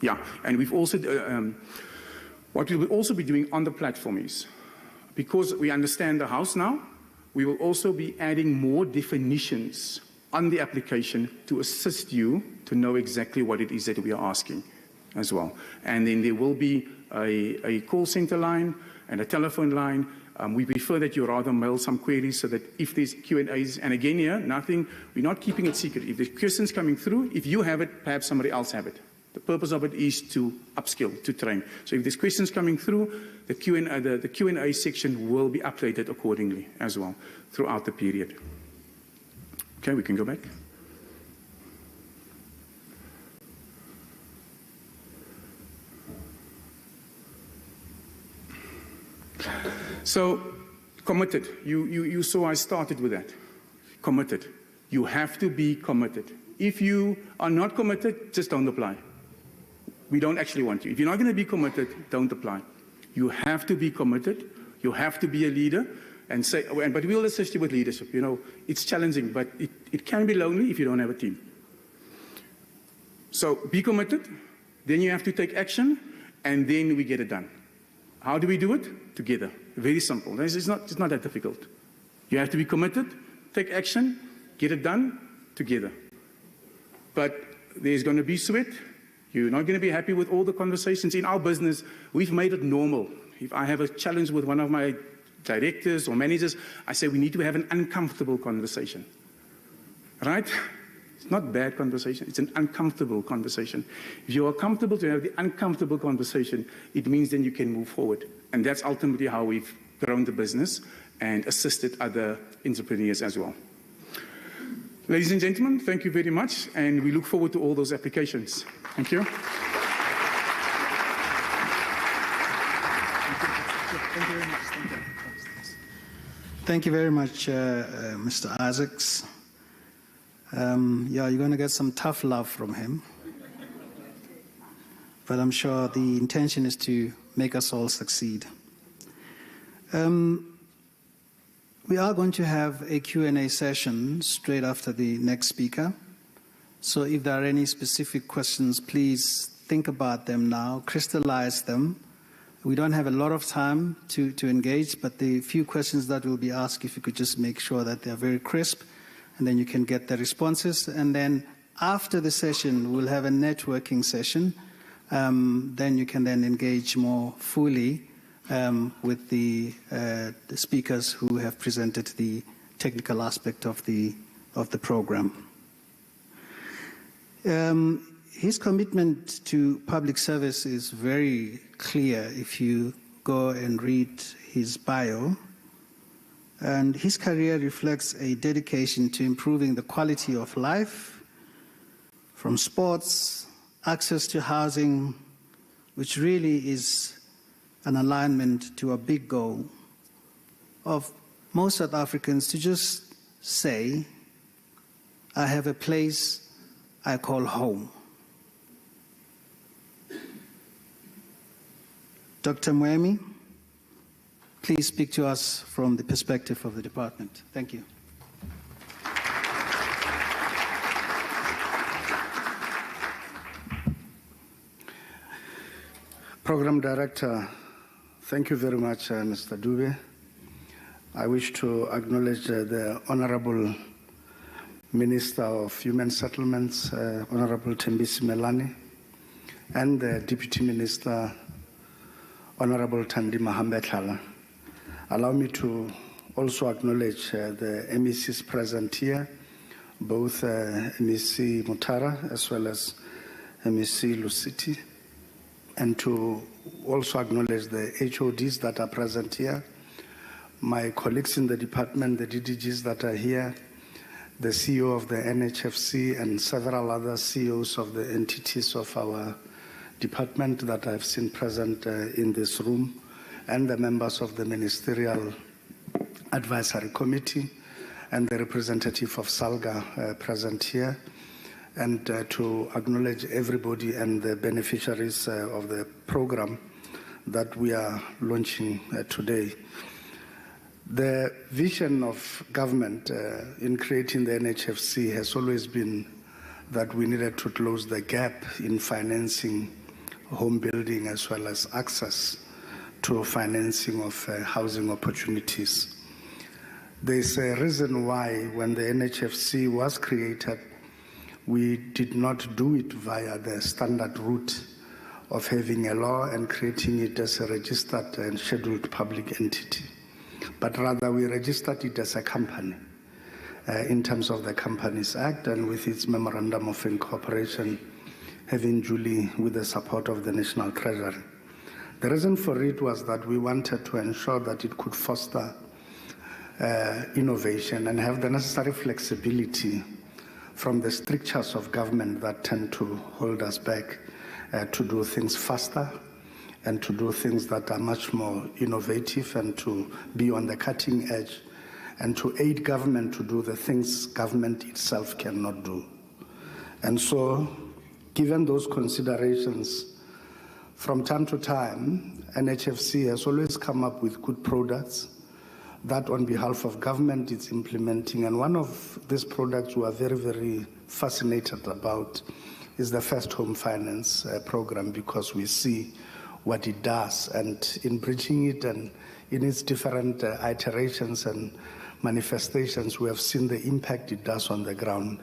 yeah, and we've also what we will also be doing on the platform is, because we understand the house now, we will also be adding more definitions on the application to assist you to know exactly what it is that we are asking as well. And then there will be a call center line and a telephone line. We prefer that you rather mail some queries so that if there's Q&As, and again here, we're not keeping it secret. If there's questions coming through, if you have it, perhaps somebody else have it. The purpose of it is to upskill, to train. So if there's questions coming through, the Q&A section will be updated accordingly as well throughout the period. Okay, we can go back. So, committed. You saw I started with that. Committed. You have to be committed. If you are not committed, just don't apply. We don't actually want you. If you're not going to be committed, don't apply. You have to be committed. You have to be a leader. But we'll assist you with leadership. You know, it's challenging, but it can be lonely if you don't have a team. So be committed. Then you have to take action, and then we get it done. How do we do it? Together. Very simple. It's not that difficult. You have to be committed, take action, get it done together. But there's going to be sweat. You're not going to be happy with all the conversations. In our business, we've made it normal. If I have a challenge with one of my directors or managers, I say we need to have an uncomfortable conversation. Right? It's not bad conversation. It's an uncomfortable conversation. If you are comfortable to have the uncomfortable conversation, it means then you can move forward. And that's ultimately how we've grown the business and assisted other entrepreneurs as well. Ladies and gentlemen, thank you very much, and we look forward to all those applications. Thank you. Thank you very much, Mr. Isaacs. Yeah, you're going to get some tough love from him. But I'm sure the intention is to make us all succeed. We are going to have a Q&A session straight after the next speaker. So if there are any specific questions, please think about them now, crystallize them. We don't have a lot of time to engage, but the few questions that will be asked, if you could just make sure that they're very crisp, and then you can get the responses. And then after the session, we'll have a networking session. Then you can then engage more fully with the speakers who have presented the technical aspect of the program. His commitment to public service is very clear if you go and read his bio. And his career reflects a dedication to improving the quality of life, from sports, access to housing, which really is an alignment to a big goal of most South Africans to just say, I have a place I call home. Dr. Mwemi, please speak to us from the perspective of the department. Thank you. Program Director, thank you very much, Mr. Dube. I wish to acknowledge the Honorable Minister of Human Settlements, Honorable Thembi Simelane, and the Deputy Minister, Honorable Thandi Mahambetlala. Allow me to also acknowledge the MECs present here, both MEC Mutara as well as MEC Lusiti, and to also acknowledge the HODs that are present here, my colleagues in the department, the DDGs that are here, the CEO of the NHFC, and several other CEOs of the entities of our department that I've seen present in this room, and the members of the Ministerial Advisory Committee, and the representative of SALGA present here, and to acknowledge everybody and the beneficiaries of the program that we are launching today. The vision of government in creating the NHFC has always been that we needed to close the gap in financing home building as well as access to financing of housing opportunities. There's a reason why when the NHFC was created, we did not do it via the standard route of having a law and creating it as a registered and scheduled public entity, but rather we registered it as a company in terms of the Companies Act and with its memorandum of incorporation, having duly with the support of the National Treasury. The reason for it was that we wanted to ensure that it could foster innovation and have the necessary flexibility from the strictures of government that tend to hold us back to do things faster and to do things that are much more innovative and to be on the cutting edge and to aid government to do the things government itself cannot do. And so, given those considerations, from time to time, NHFC has always come up with good products that on behalf of government it's implementing. And one of these products we are very, very fascinated about is the First Home Finance program, because we see what it does. And in bridging it and in its different iterations and manifestations, we have seen the impact it does on the ground.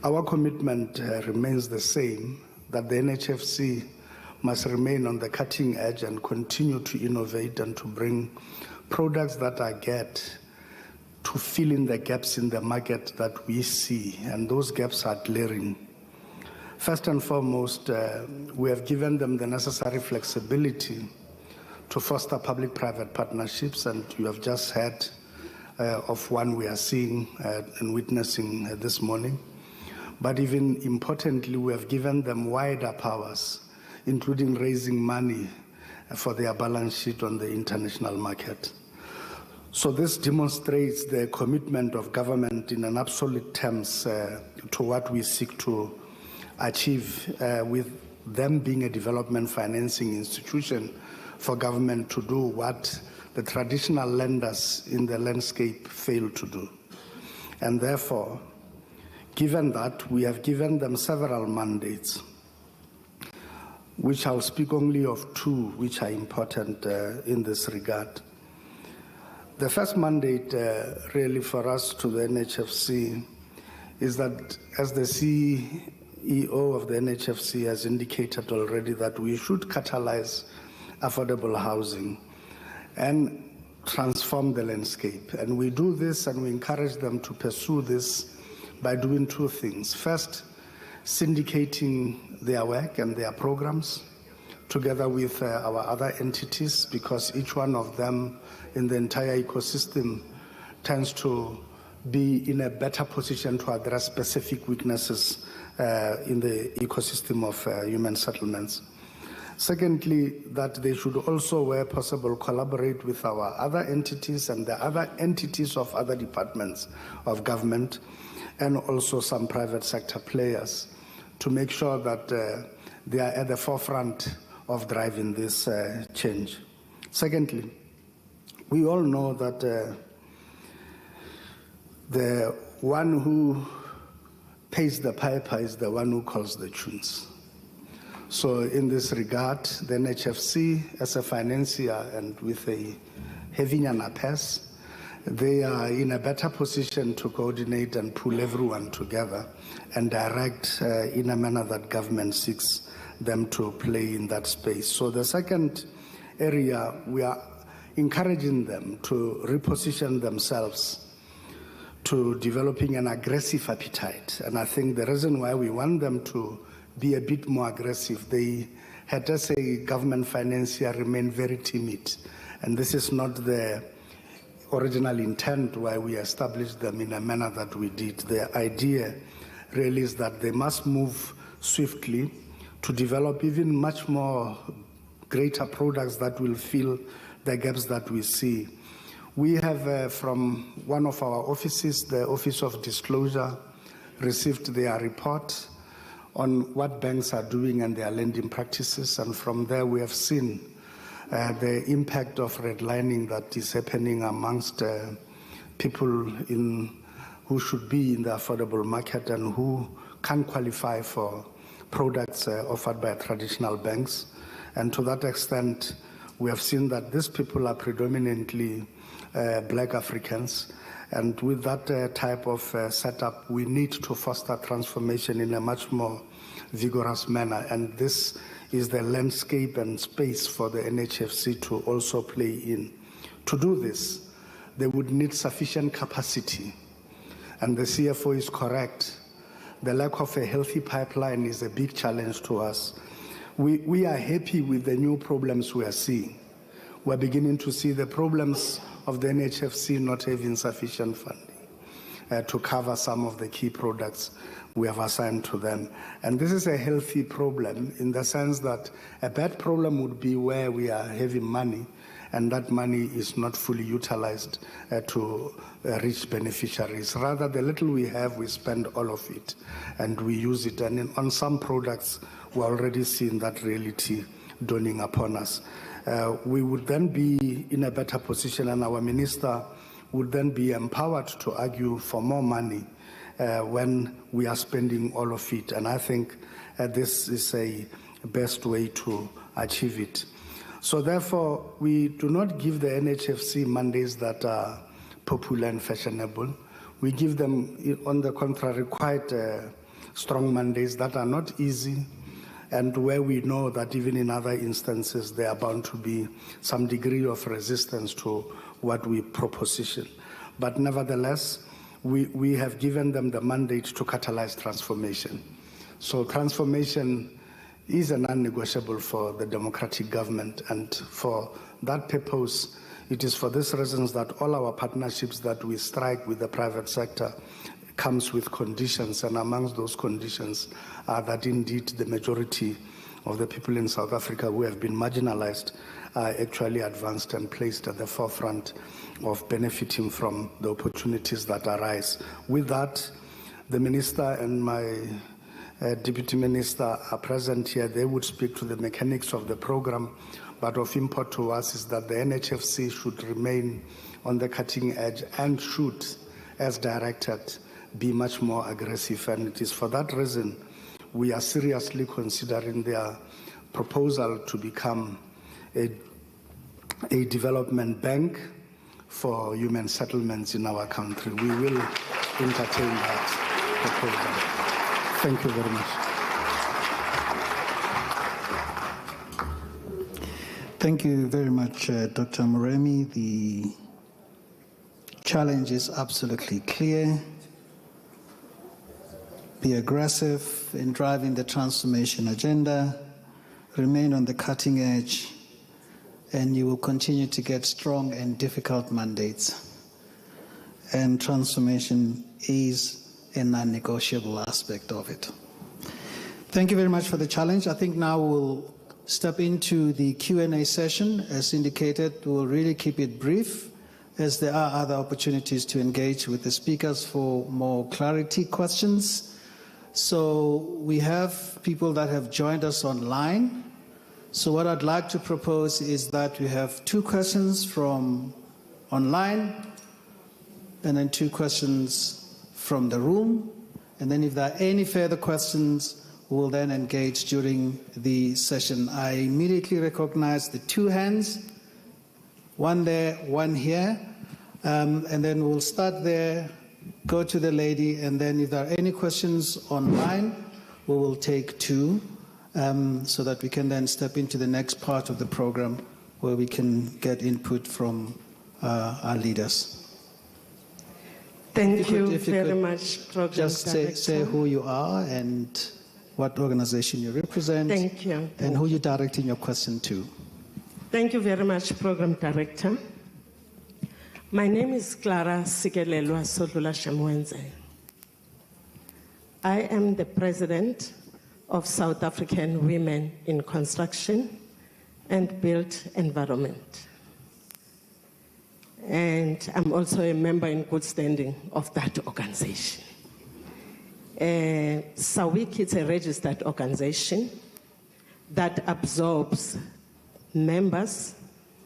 Our commitment remains the same, that the NHFC must remain on the cutting edge and continue to innovate and to bring products that are get to fill in the gaps in the market that we see, and those gaps are glaring. First and foremost, we have given them the necessary flexibility to foster public-private partnerships, and you have just heard of one we are seeing and witnessing this morning. But even importantly, we have given them wider powers, including raising money for their balance sheet on the international market. So this demonstrates the commitment of government in an absolute terms to what we seek to achieve with them being a development financing institution for government to do what the traditional lenders in the landscape fail to do. And therefore, given that, we have given them several mandates, which I'll speak only of two, which are important in this regard. The first mandate really for us to the NHFC is that, as the CEO of the NHFC has indicated already, that we should catalyze affordable housing and transform the landscape. And we do this and we encourage them to pursue this by doing two things. First, syndicating their work and their programs together with our other entities, because each one of them in the entire ecosystem tends to be in a better position to address specific weaknesses in the ecosystem of human settlements. Secondly, that they should also, where possible, collaborate with our other entities and the other entities of other departments of government, and also some private sector players, to make sure that they are at the forefront of driving this change. Secondly, we all know that the one who pays the piper is the one who calls the tunes. So in this regard, the NHFC, as a financier and with having an APES, they are in a better position to coordinate and pull everyone together and direct in a manner that government seeks them to play in that space. So the second area, we are encouraging them to reposition themselves to developing an aggressive appetite. And I think the reason why we want them to be a bit more aggressive, they had as a government financier remain very timid. And this is not the original intent why we established them in a manner that we did. The idea really is that they must move swiftly to develop even much more greater products that will fill the gaps that we see. We have from one of our offices, the Office of Disclosure, received their report on what banks are doing and their lending practices, and from there we have seen the impact of redlining that is happening amongst people who should be in the affordable market and who can qualify for products offered by traditional banks. And to that extent, we have seen that these people are predominantly black Africans. And with that type of setup, we need to foster transformation in a much more vigorous manner. And this is the landscape and space for the NHFC to also play in. To do this, they would need sufficient capacity. And the CFO is correct. The lack of a healthy pipeline is a big challenge to us. We are happy with the new problems we are seeing. We're beginning to see the problems of the NHFC not having sufficient funding to cover some of the key products we have assigned to them. And this is a healthy problem in the sense that a bad problem would be where we are having money and that money is not fully utilized to reach beneficiaries. Rather, the little we have, we spend all of it and we use it. And on some products, we're already seeing that reality dawning upon us. We would then be in a better position, and our minister would then be empowered to argue for more money when we are spending all of it. And I think this is a best way to achieve it. So therefore, we do not give the NHFC mandates that are popular and fashionable. We give them, on the contrary, quite strong mandates that are not easy, and where we know that even in other instances there are bound to be some degree of resistance to what we proposition. But nevertheless, we have given them the mandate to catalyze transformation. So transformation is a non-negotiable for the democratic government, and for that purpose, it is for these reasons that all our partnerships that we strike with the private sector comes with conditions, and amongst those conditions are that indeed the majority of the people in South Africa who have been marginalized are actually advanced and placed at the forefront of benefiting from the opportunities that arise. With that, the minister and my deputy minister are present here. They would speak to the mechanics of the program, but of import to us is that the NHFC should remain on the cutting edge and should, as directed, be much more aggressive. And it is for that reason we are seriously considering their proposal to become a development bank for human settlements in our country. We will entertain that proposal. Thank you very much. Thank you very much, Dr. Moremi. The challenge is absolutely clear. Be aggressive in driving the transformation agenda, remain on the cutting edge, and you will continue to get strong and difficult mandates. And transformation is a non-negotiable aspect of it. Thank you very much for the challenge. I think now we'll step into the Q&A session. As indicated, we'll really keep it brief, as there are other opportunities to engage with the speakers for more clarity questions. So we have people that have joined us online. So what I'd like to propose is that we have 2 questions from online, and then 2 questions from the room. And then if there are any further questions, we'll then engage during the session. I immediately recognize the 2 hands, one there, one here. And then we'll start there, go to the lady, and then if there are any questions online, we will take 2 so that we can then step into the next part of the program where we can get input from our leaders. Thank you very much, Program Just say who you are and what organization you represent. Thank you. And who you're directing your question to. Thank you very much, Program Director. My name is Clara Sikelelwa Sodlula Shamwenze. I am the president of South African Women in Construction and Built Environment. And I'm also a member in good standing of that organization. SAWIC is a registered organization that absorbs members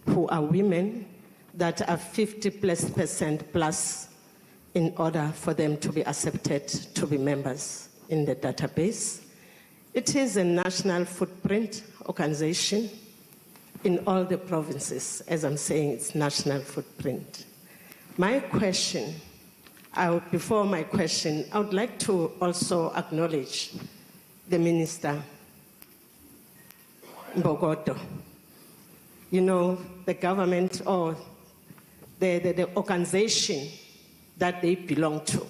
who are women that are 50% plus in order for them to be accepted to be members in the database. It is a national footprint organization in all the provinces. As I'm saying, it's national footprint. My question, before my question, I would like to also acknowledge the Minister, Mbogoto. You know, the government or the organization that they belong to.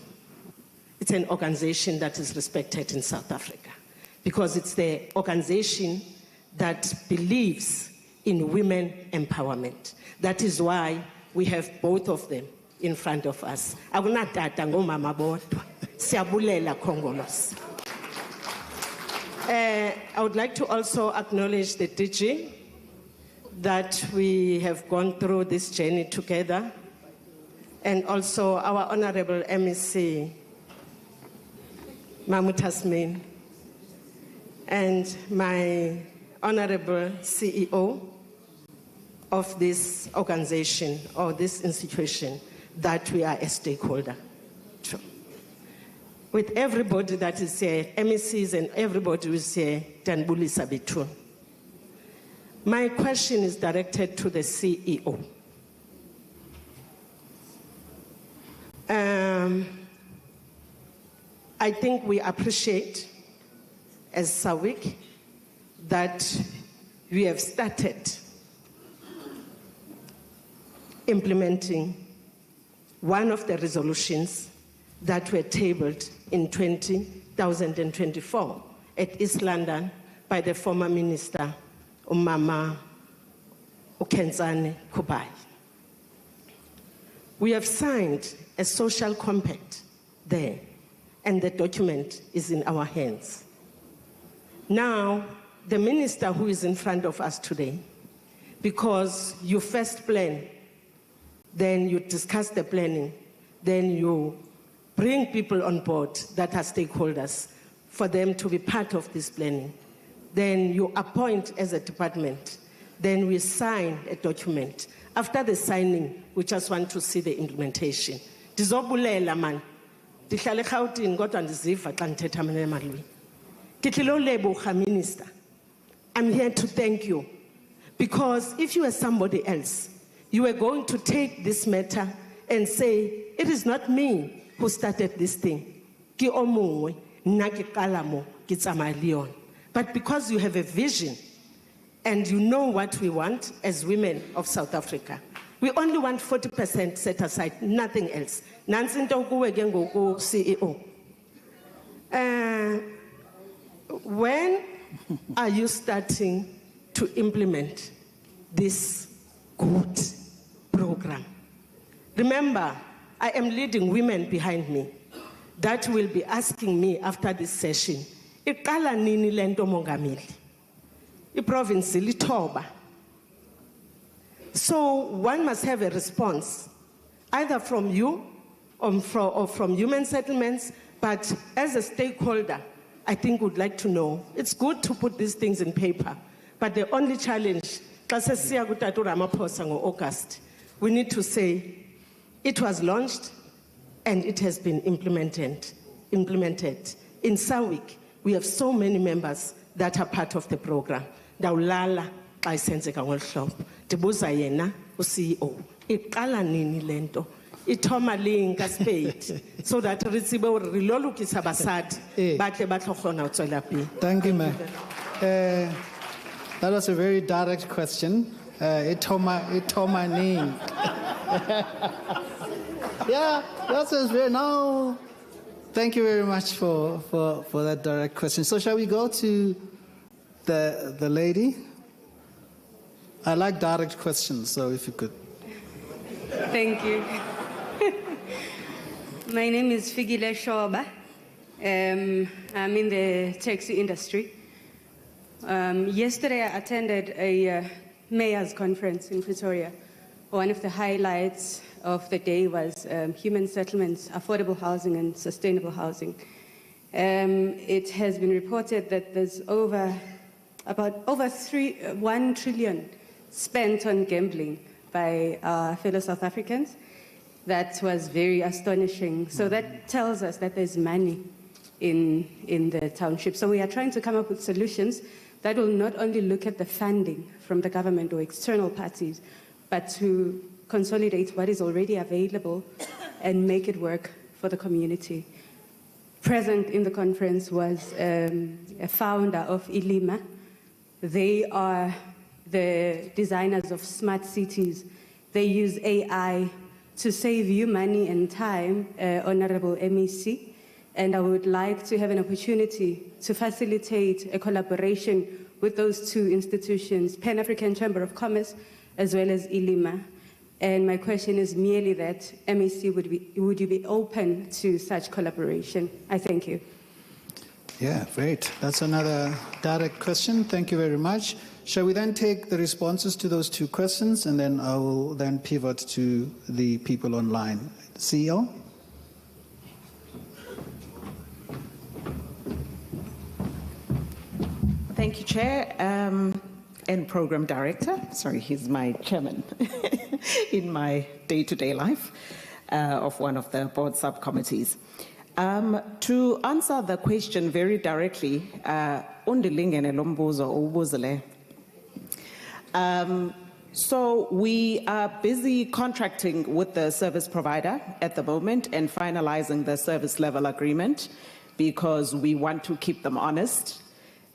It's an organization that is respected in South Africa because it's the organization that believes in women empowerment. That is why we have both of them in front of us. Akunatata ngomama bodwa. Siyabulela Congolese. I would like to also acknowledge the DG that we have gone through this journey together, and also our Honorable MEC, Mahmoud Hasmin, and my Honorable CEO of this organization or this institution that we are a stakeholder to. With everybody that is here, MECs and everybody who is here, Danbulisa Betun. My question is directed to the CEO. I think we appreciate, as SAWIC, that we have started implementing one of the resolutions that were tabled in 2024 at East London by the former minister, Umama Ukenzane Kubai. We have signed a social compact there, and the document is in our hands. Now, the minister who is in front of us today, because you first plan, then you discuss the planning, then you bring people on board that are stakeholders for them to be part of this planning. Then you appoint as a department, then we sign a document. After the signing, we just want to see the implementation. Dizobulela man. Dihlale Gauteng kodwa ndiziva xa ndithetha mina emalini. Kitlilo leboga minister. I'm here to thank you because if you were somebody else, you were going to take this matter and say, it is not me who started this thing. Ki omungwe, nna ke qala mo, ke tsamaya le yona. But because you have a vision and you know what we want as women of South Africa, we only want 40% set aside, nothing else. Nansi into kuwe ke ngoku CEO. When are you starting to implement this good program? Remember, I am leading women behind me that will be asking me after this session, iqala nini lento mongameli? Iprovince lithoba. So one must have a response, either from you or from Human Settlements, but as a stakeholder, I think would like to know. It's good to put these things in paper, but the only challenge, August, we need to say it was launched and it has been implemented. In SAWIC, we have so many members that are part of the program. Dawulala xa isenzeka ngolu hlobo. Ndibuza yena uCEO. Iqala nini lento? Ithoma linka spade so that ritsibe re lolukisa basadi batle ba tlogona utswela pele. Thank you, ma'am. That was a very direct question. Itoma nini? Yeah, that's very now. Thank you very much for that direct question. So shall we go to the lady? I like direct questions, so if you could. Thank you. My name is Figile Shoba. I'm in the taxi industry. Yesterday I attended a mayor's conference in Pretoria. One of the highlights of the day was human settlements, affordable housing and sustainable housing. It has been reported that there's over 1 trillion spent on gambling by our fellow South Africans. That was very astonishing. So that tells us that there's money in the township. So we are trying to come up with solutions that will not only look at the funding from the government or external parties, but to consolidate what is already available and make it work for the community. Present in the conference was a founder of Ilima. They are the designers of smart cities. They use AI to save you money and time, Honorable MEC. And I would like to have an opportunity to facilitate a collaboration with those two institutions, Pan-African Chamber of Commerce, as well as Ilima. And my question is merely that, MEC, would you be open to such collaboration? I thank you. Yeah, great. That's another direct question. Thank you very much. Shall we then take the responses to those two questions, and then I will then pivot to the people online. CEO? Thank you, Chair, and Program Director. Sorry, he's my chairman in my day-to-day life of one of the board subcommittees. To answer the question very directly, so we are busy contracting with the service provider at the moment and finalizing the service level agreement because we want to keep them honest.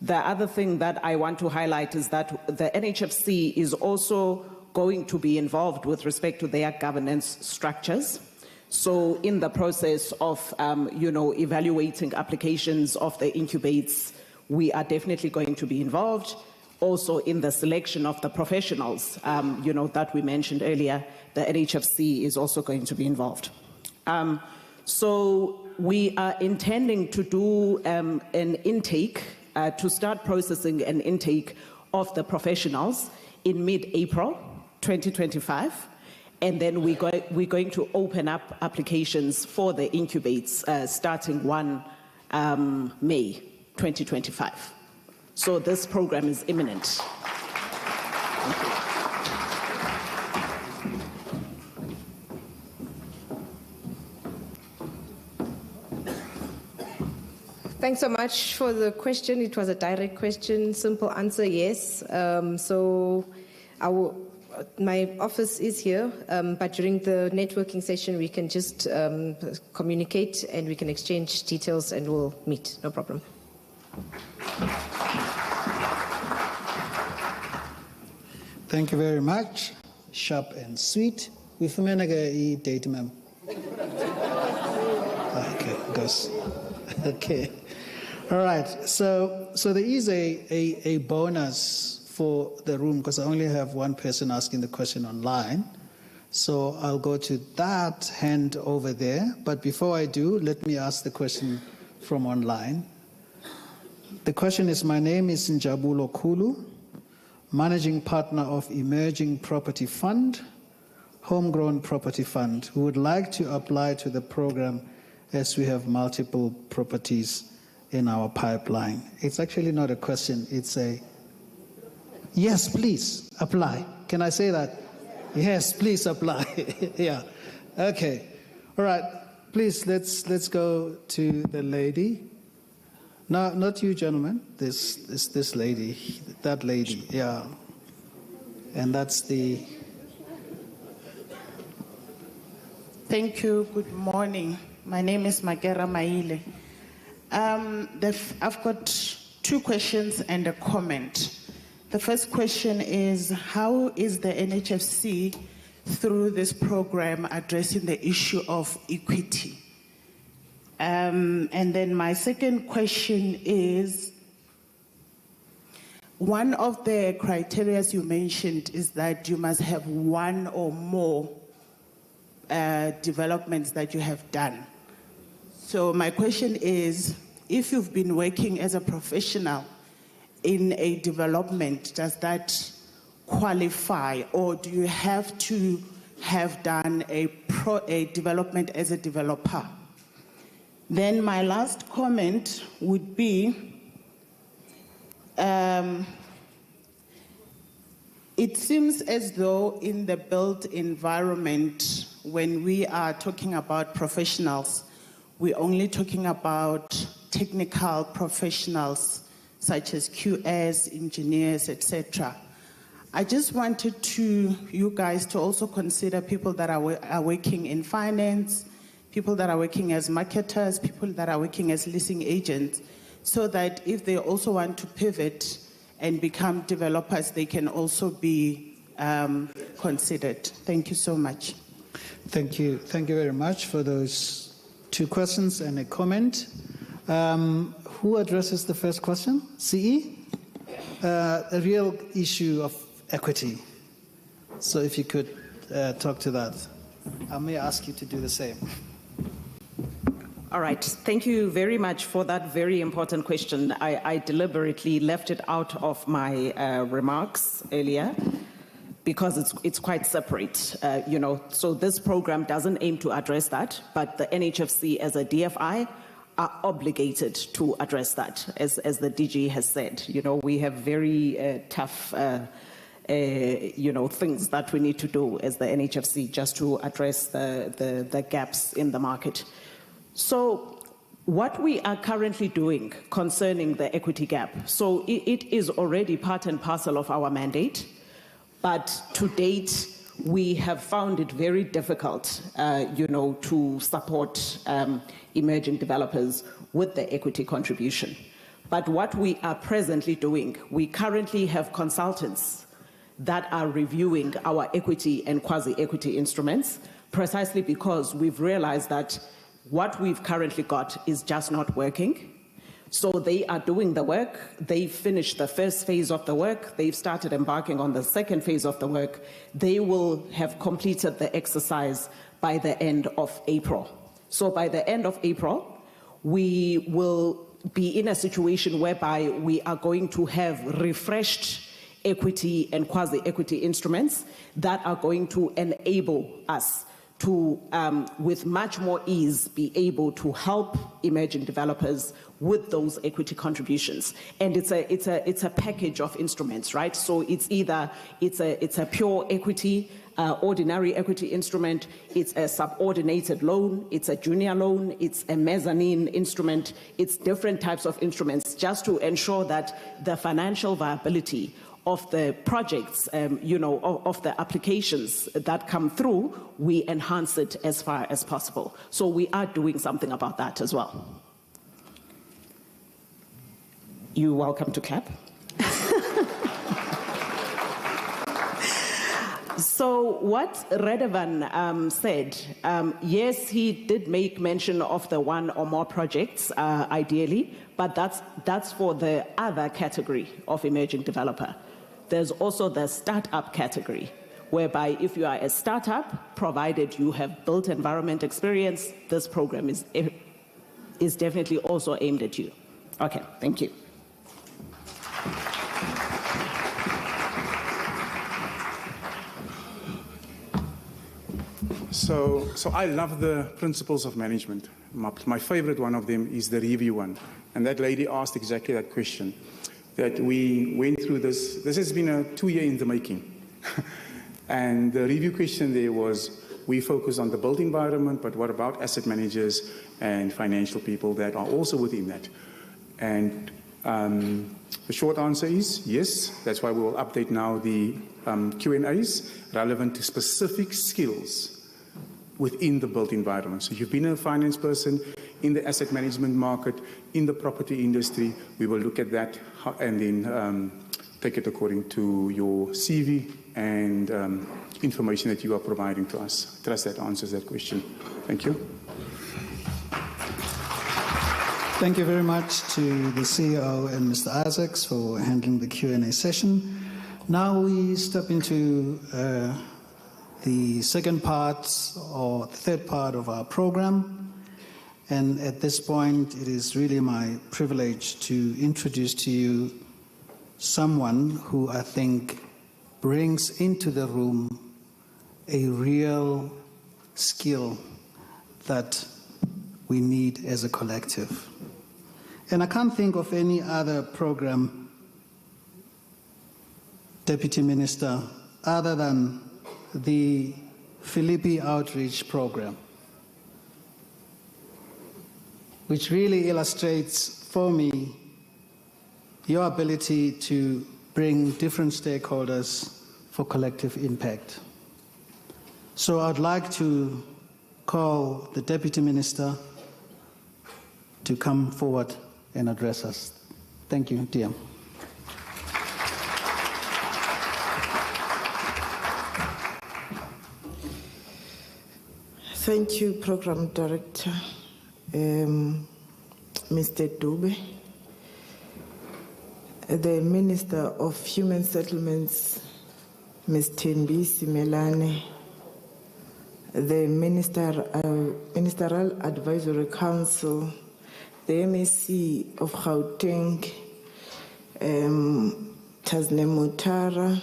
The other thing that I want to highlight is that the NHFC is also going to be involved with respect to their governance structures. So in the process of, evaluating applications of the incubates, we are definitely going to be involved. Also in the selection of the professionals, that we mentioned earlier, the NHFC is also going to be involved. So we are intending to do an intake, to start processing an intake of the professionals in mid-April 2025. And then we're going to open up applications for the incubates starting 1 May 2025. So this program is imminent. Thank you. Thanks so much for the question. It was a direct question. Simple answer, yes. My office is here, but during the networking session, we can just communicate and we can exchange details and we'll meet. No problem. Thank you very much. Sharp and sweet. We fumanaga date, ma'am. Okay, goes. Okay. All right. So there is a bonus for the room because I only have one person asking the question online. So I'll go to that hand over there. But before I do, let me ask the question from online. The question is, my name is Njabulo Kulu, Managing Partner of Emerging Property Fund, Homegrown Property Fund, who would like to apply to the program as we have multiple properties in our pipeline. It's actually not a question, it's a yes, please apply. Can I say that? Yes, please apply. Yeah. Okay. All right. Please, let's go to the lady. No, not you, gentlemen. This lady, that lady. Yeah. And that's the. Thank you. Good morning. My name is Magera Maile. I've got two questions and a comment. The first question is, how is the NHFC, through this program, addressing the issue of equity? And then my second question is, one of the criteria you mentioned is that you must have one or more developments that you have done. So my question is, if you've been working as a professional in a development, does that qualify, or do you have to have done a development as a developer? Then my last comment would be, it seems as though in the built environment, when we are talking about professionals, we're only talking about technical professionals such as QS, engineers, etc. I just wanted you guys to also consider people that are working in finance, people that are working as marketers, people that are working as leasing agents, so that if they also want to pivot and become developers, they can also be considered. Thank you so much. Thank you. Thank you very much for those 2 questions and a comment. Who addresses the first question? CE? A real issue of equity. So if you could talk to that. I may ask you to do the same. All right. Thank you very much for that very important question. I deliberately left it out of my remarks earlier because it's quite separate, So this program doesn't aim to address that, but the NHFC as a DFI are obligated to address that, as the DG has said. We have very tough things that we need to do as the NHFC just to address the gaps in the market. So what we are currently doing concerning the equity gap, so it is already part and parcel of our mandate, but to date, we have found it very difficult, to support emerging developers with the equity contribution. But what we are presently doing, we currently have consultants that are reviewing our equity and quasi-equity instruments, precisely because we've realized that what we've currently got is just not working. So they are doing the work. They've finished the first phase of the work. They've started embarking on the second phase of the work. They will have completed the exercise by the end of April. So by the end of April, we will be in a situation whereby we are going to have refreshed equity and quasi-equity instruments that are going to enable us to, with much more ease, be able to help emerging developers with those equity contributions. And it's a package of instruments, right? So it's either it's a pure equity, ordinary equity instrument, it's a subordinated loan, it's a junior loan, it's a mezzanine instrument, it's different types of instruments just to ensure that the financial viability of the projects, of the applications that come through, we enhance it as far as possible. So we are doing something about that as well. You're welcome to clap. So what Radovan said, yes, he did make mention of the 1 or more projects, ideally, but that's for the other category of emerging developer. There's also the startup category, whereby if you are a startup, provided you have built environment experience, this program is definitely also aimed at you. Okay, thank you. So I love the principles of management. My favorite one of them is the review one. And that lady asked exactly that question. That we went through this. This has been a 2-year in the making. And the review question there was, we focus on the built environment, but what about asset managers and financial people that are also within that? And the short answer is yes. That's why we will update now the Q&As relevant to specific skills within the built environment. So you've been a finance person in the asset management market, in the property industry, we will look at that and then take it according to your CV and information that you are providing to us. I trust that answers that question. Thank you. Thank you very much to the CEO and Mr. Isaacs for handling the Q&A session. Now we step into the second part or the third part of our program. And at this point, it is really my privilege to introduce to you someone who I think brings into the room a real skill that we need as a collective. And I can't think of any other program, Deputy Minister, other than the Philippi Outreach Program, which really illustrates for me your ability to bring different stakeholders for collective impact. So I'd like to call the Deputy Minister to come forward and address us. Thank you, dear. Thank you, Program Director, Mr. Dube. The Minister of Human Settlements, Ms. Thembi Simelane, the Ministerial Advisory Council, the MEC of Gauteng, Tasne Mutara,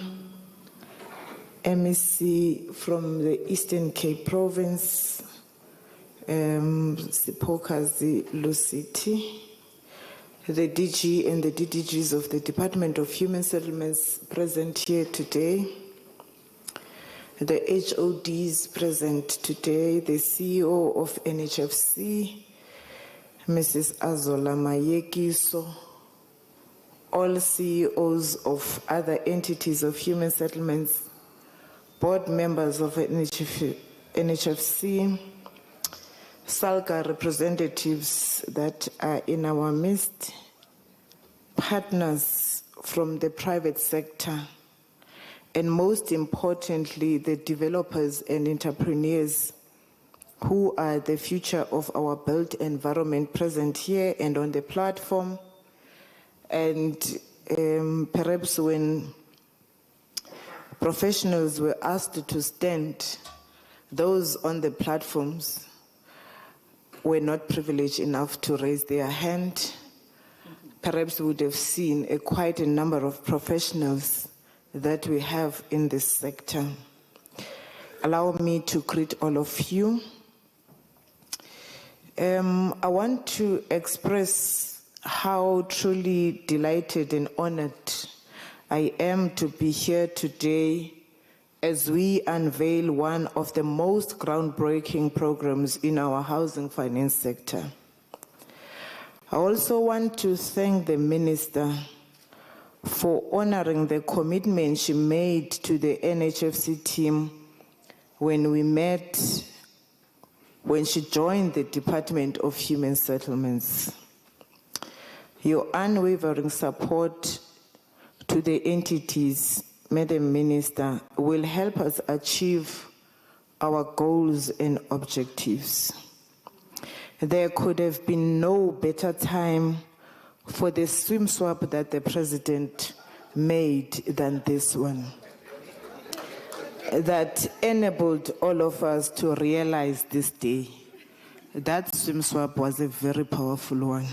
MEC from the Eastern Cape Province, Sipokazi Lusiti, the DG and the DDGs of the Department of Human Settlements present here today, the HODs present today, the CEO of NHFC, Mrs. Azola Mayekiso, all CEOs of other entities of human settlements, board members of NHFC, SALGA representatives that are in our midst, partners from the private sector, and most importantly, the developers and entrepreneurs who are the future of our built environment present here and on the platform. And perhaps when professionals were asked to stand, those on the platforms were not privileged enough to raise their hand. Perhaps we would have seen quite a number of professionals that we have in this sector. Allow me to greet all of you. I want to express how truly delighted and honored I am to be here today as we unveil one of the most groundbreaking programs in our housing finance sector. I also want to thank the Minister for honoring the commitment she made to the NHFC team when we met, when she joined the Department of Human Settlements. Your unwavering support to the entities, Madam Minister, will help us achieve our goals and objectives. There could have been no better time for the swim swap that the President made than this one, that enabled all of us to realize this day. That swim swap was a very powerful one.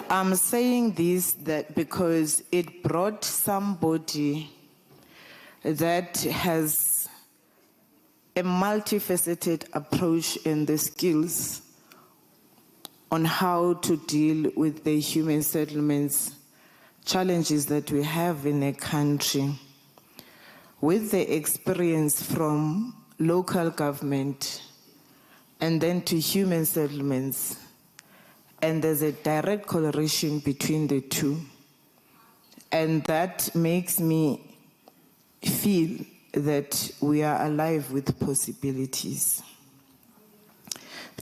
I'm saying this because it brought somebody that has a multifaceted approach and the skills on how to deal with the human settlements challenges that we have in a country, with the experience from local government and then to human settlements. And there's a direct correlation between the two. And that makes me feel that we are alive with possibilities.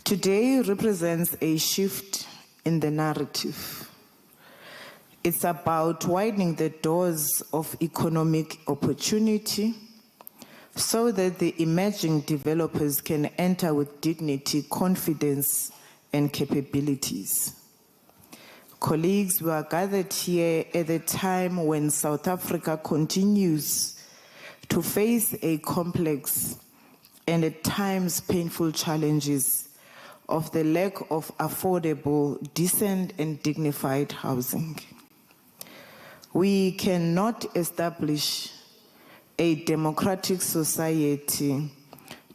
Today represents a shift in the narrative. It's about widening the doors of economic opportunity so that the emerging developers can enter with dignity, confidence, and capabilities. Colleagues, we are gathered here at a time when South Africa continues to face a complex and at times painful challenges of the lack of affordable, decent, and dignified housing. We cannot establish a democratic society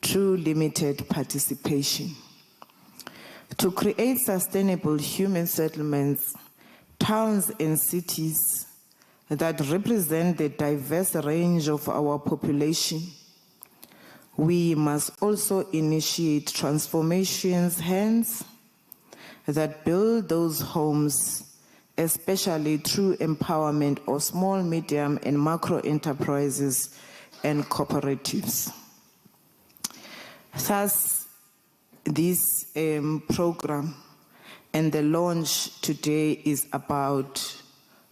through limited participation. To create sustainable human settlements, towns and cities that represent the diverse range of our population, we must also initiate transformations, hence that build those homes, especially through empowerment of small, medium, and macro enterprises and cooperatives. Thus, this program and the launch today is about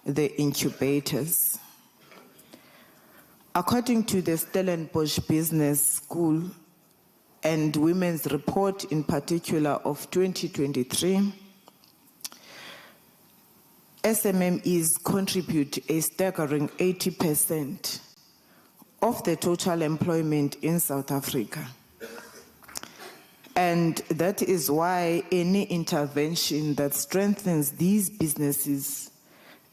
the incubators. According to the Stellenbosch Business School and Women's Report in particular of 2023, SMMEs contribute a staggering 80% of the total employment in South Africa. And that is why any intervention that strengthens these businesses,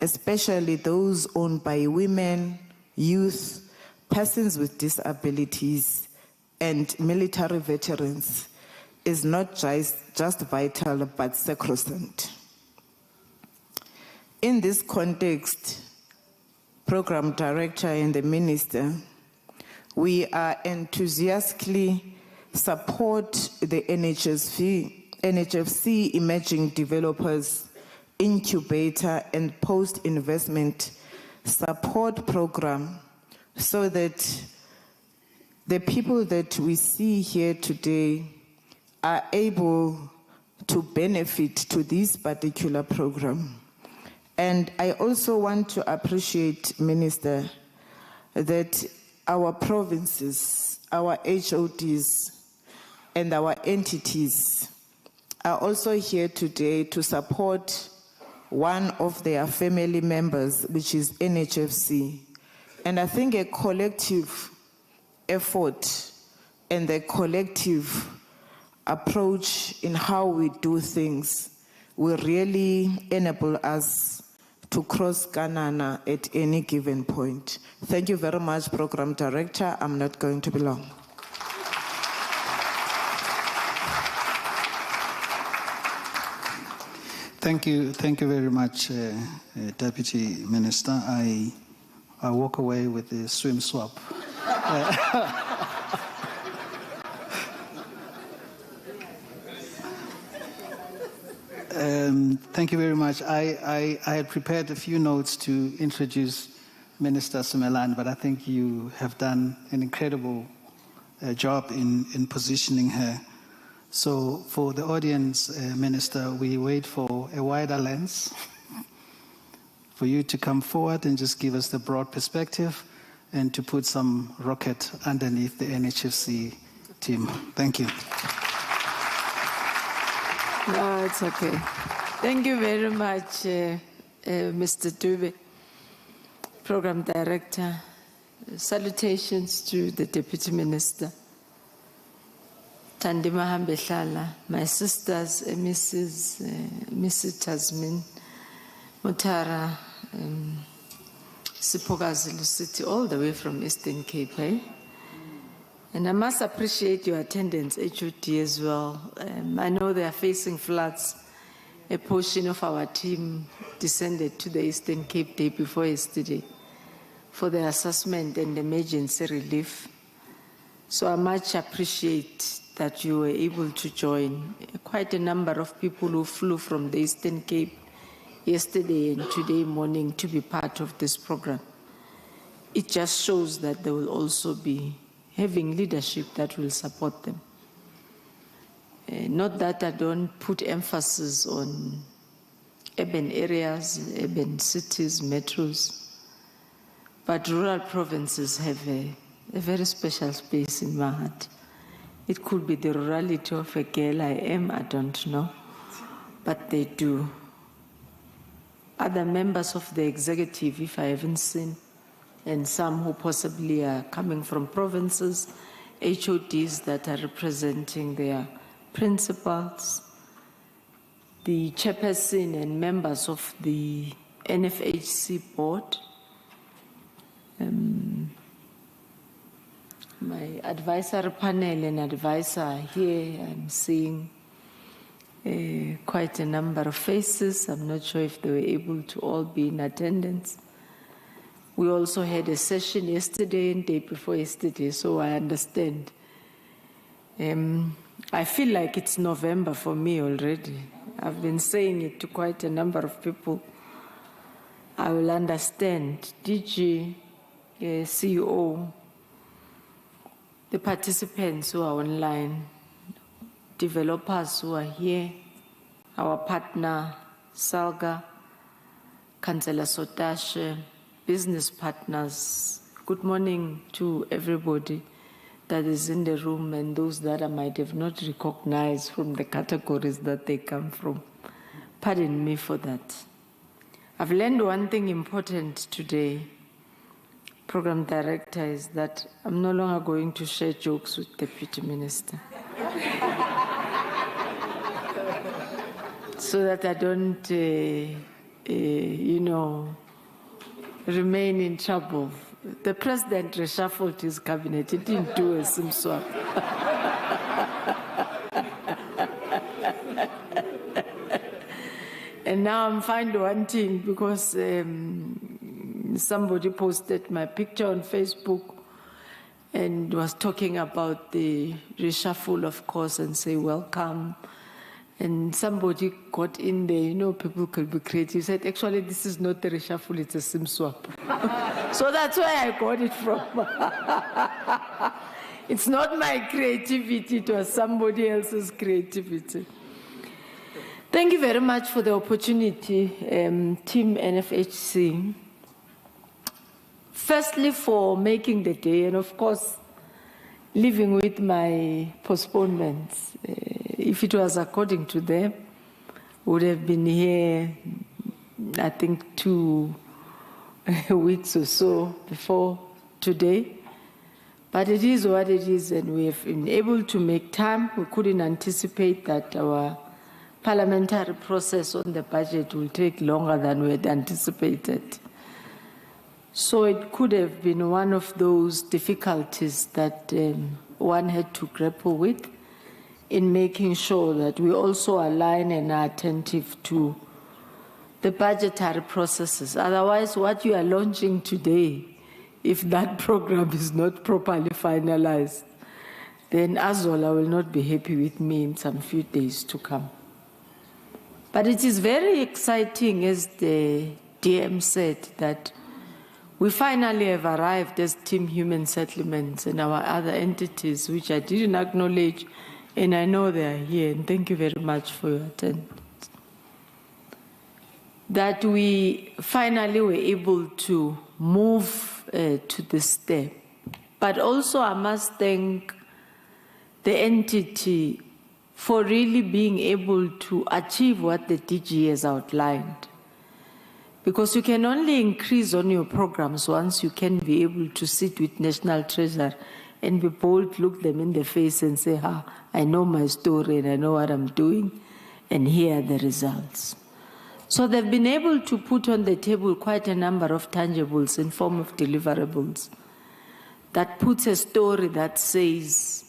especially those owned by women, youth, persons with disabilities, and military veterans, is not just vital but sacrosanct. In this context, Program Director and the Minister, we are enthusiastically support the NHFC Emerging Developers Incubator and Post-Investment Support Program so that the people that we see here today are able to benefit to this particular program. And I also want to appreciate, Minister, that our provinces, our HODs, and our entities are also here today to support one of their family members, which is NHFC. And I think a collective effort and a collective approach in how we do things will really enable us to cross Kanana at any given point. Thank you very much, Program Director. I'm not going to be long. Thank you very much, Deputy Minister. I walk away with the swim swap. Thank you very much. I had prepared a few notes to introduce Minister Simelane, but I think you have done an incredible job in positioning her. So for the audience, Minister, we wait for a wider lens for you to come forward and just give us the broad perspective and to put some rocket underneath the NHFC team. Thank you. No, it's okay. Thank you very much, Mr. Dube, Program Director. Salutations to the Deputy Minister. Thandi Mahambehlala, my sisters, Mrs. Tasmin, Mutara, Sipogazi Lusiti, all the way from Eastern Cape. And I must appreciate your attendance, HOD, as well. I know they are facing floods. A portion of our team descended to the Eastern Cape day before yesterday for the assessment and emergency relief. So I much appreciate that you were able to join. Quite a number of people who flew from the Eastern Cape yesterday and today morning to be part of this program. It just shows that they will also be having leadership that will support them. Not that I don't put emphasis on urban areas, urban cities, metros, but rural provinces have a very special space in my heart. It could be the rurality of a girl I am, I don't know, but they do. Other members of the executive, if I haven't seen, and some who possibly are coming from provinces, HODs that are representing their principals, the chairperson and members of the NFHC board, my advisory panel and advisor here, I'm seeing quite a number of faces. I'm not sure if they were able to all be in attendance. We also had a session yesterday and day before yesterday, so I understand. I feel like it's November for me already. I've been saying it to quite a number of people, I will understand. DG, CEO, the participants who are online, developers who are here, our partner, Salga, Councillor Sotashe, business partners. Good morning to everybody that is in the room and those that I might have not recognized from the categories that they come from. Pardon me for that. I've learned one thing important today, Program Director, is that I'm no longer going to share jokes with Deputy Minister. So that I don't, remain in trouble. The president reshuffled his cabinet. He didn't do a SIM swap. And now I'm finding one thing because somebody posted my picture on Facebook and was talking about the reshuffle, of course, and say, welcome. And somebody got in there, people could be creative, said, actually, this is not a reshuffle, it's a SIM swap. So that's where I got it from. It's not my creativity, it was somebody else's creativity. Thank you very much for the opportunity, Team NFHC. Firstly, for making the day, and of course, living with my postponements. If it was according to them, would have been here, I think, 2 weeks or so before today. But it is what it is, and we have been able to make time. We couldn't anticipate that our parliamentary process on the budget will take longer than we had anticipated. So it could have been one of those difficulties that one had to grapple with in making sure that we also align and are attentive to the budgetary processes. Otherwise, what you are launching today, if that program is not properly finalized, then Azola will not be happy with me in some few days to come. But it is very exciting, as the DM said, that we finally have arrived as Team Human Settlements and our other entities, which I didn't acknowledge, and I know they are here, and thank you very much for your attendance. That we finally were able to move to this step. But also I must thank the entity for really being able to achieve what the DG has outlined. Because you can only increase on your programs once you can be able to sit with National Treasury and be bold, look them in the face and say, I know my story and I know what I'm doing, and here are the results. So they've been able to put on the table quite a number of tangibles in form of deliverables that puts a story that says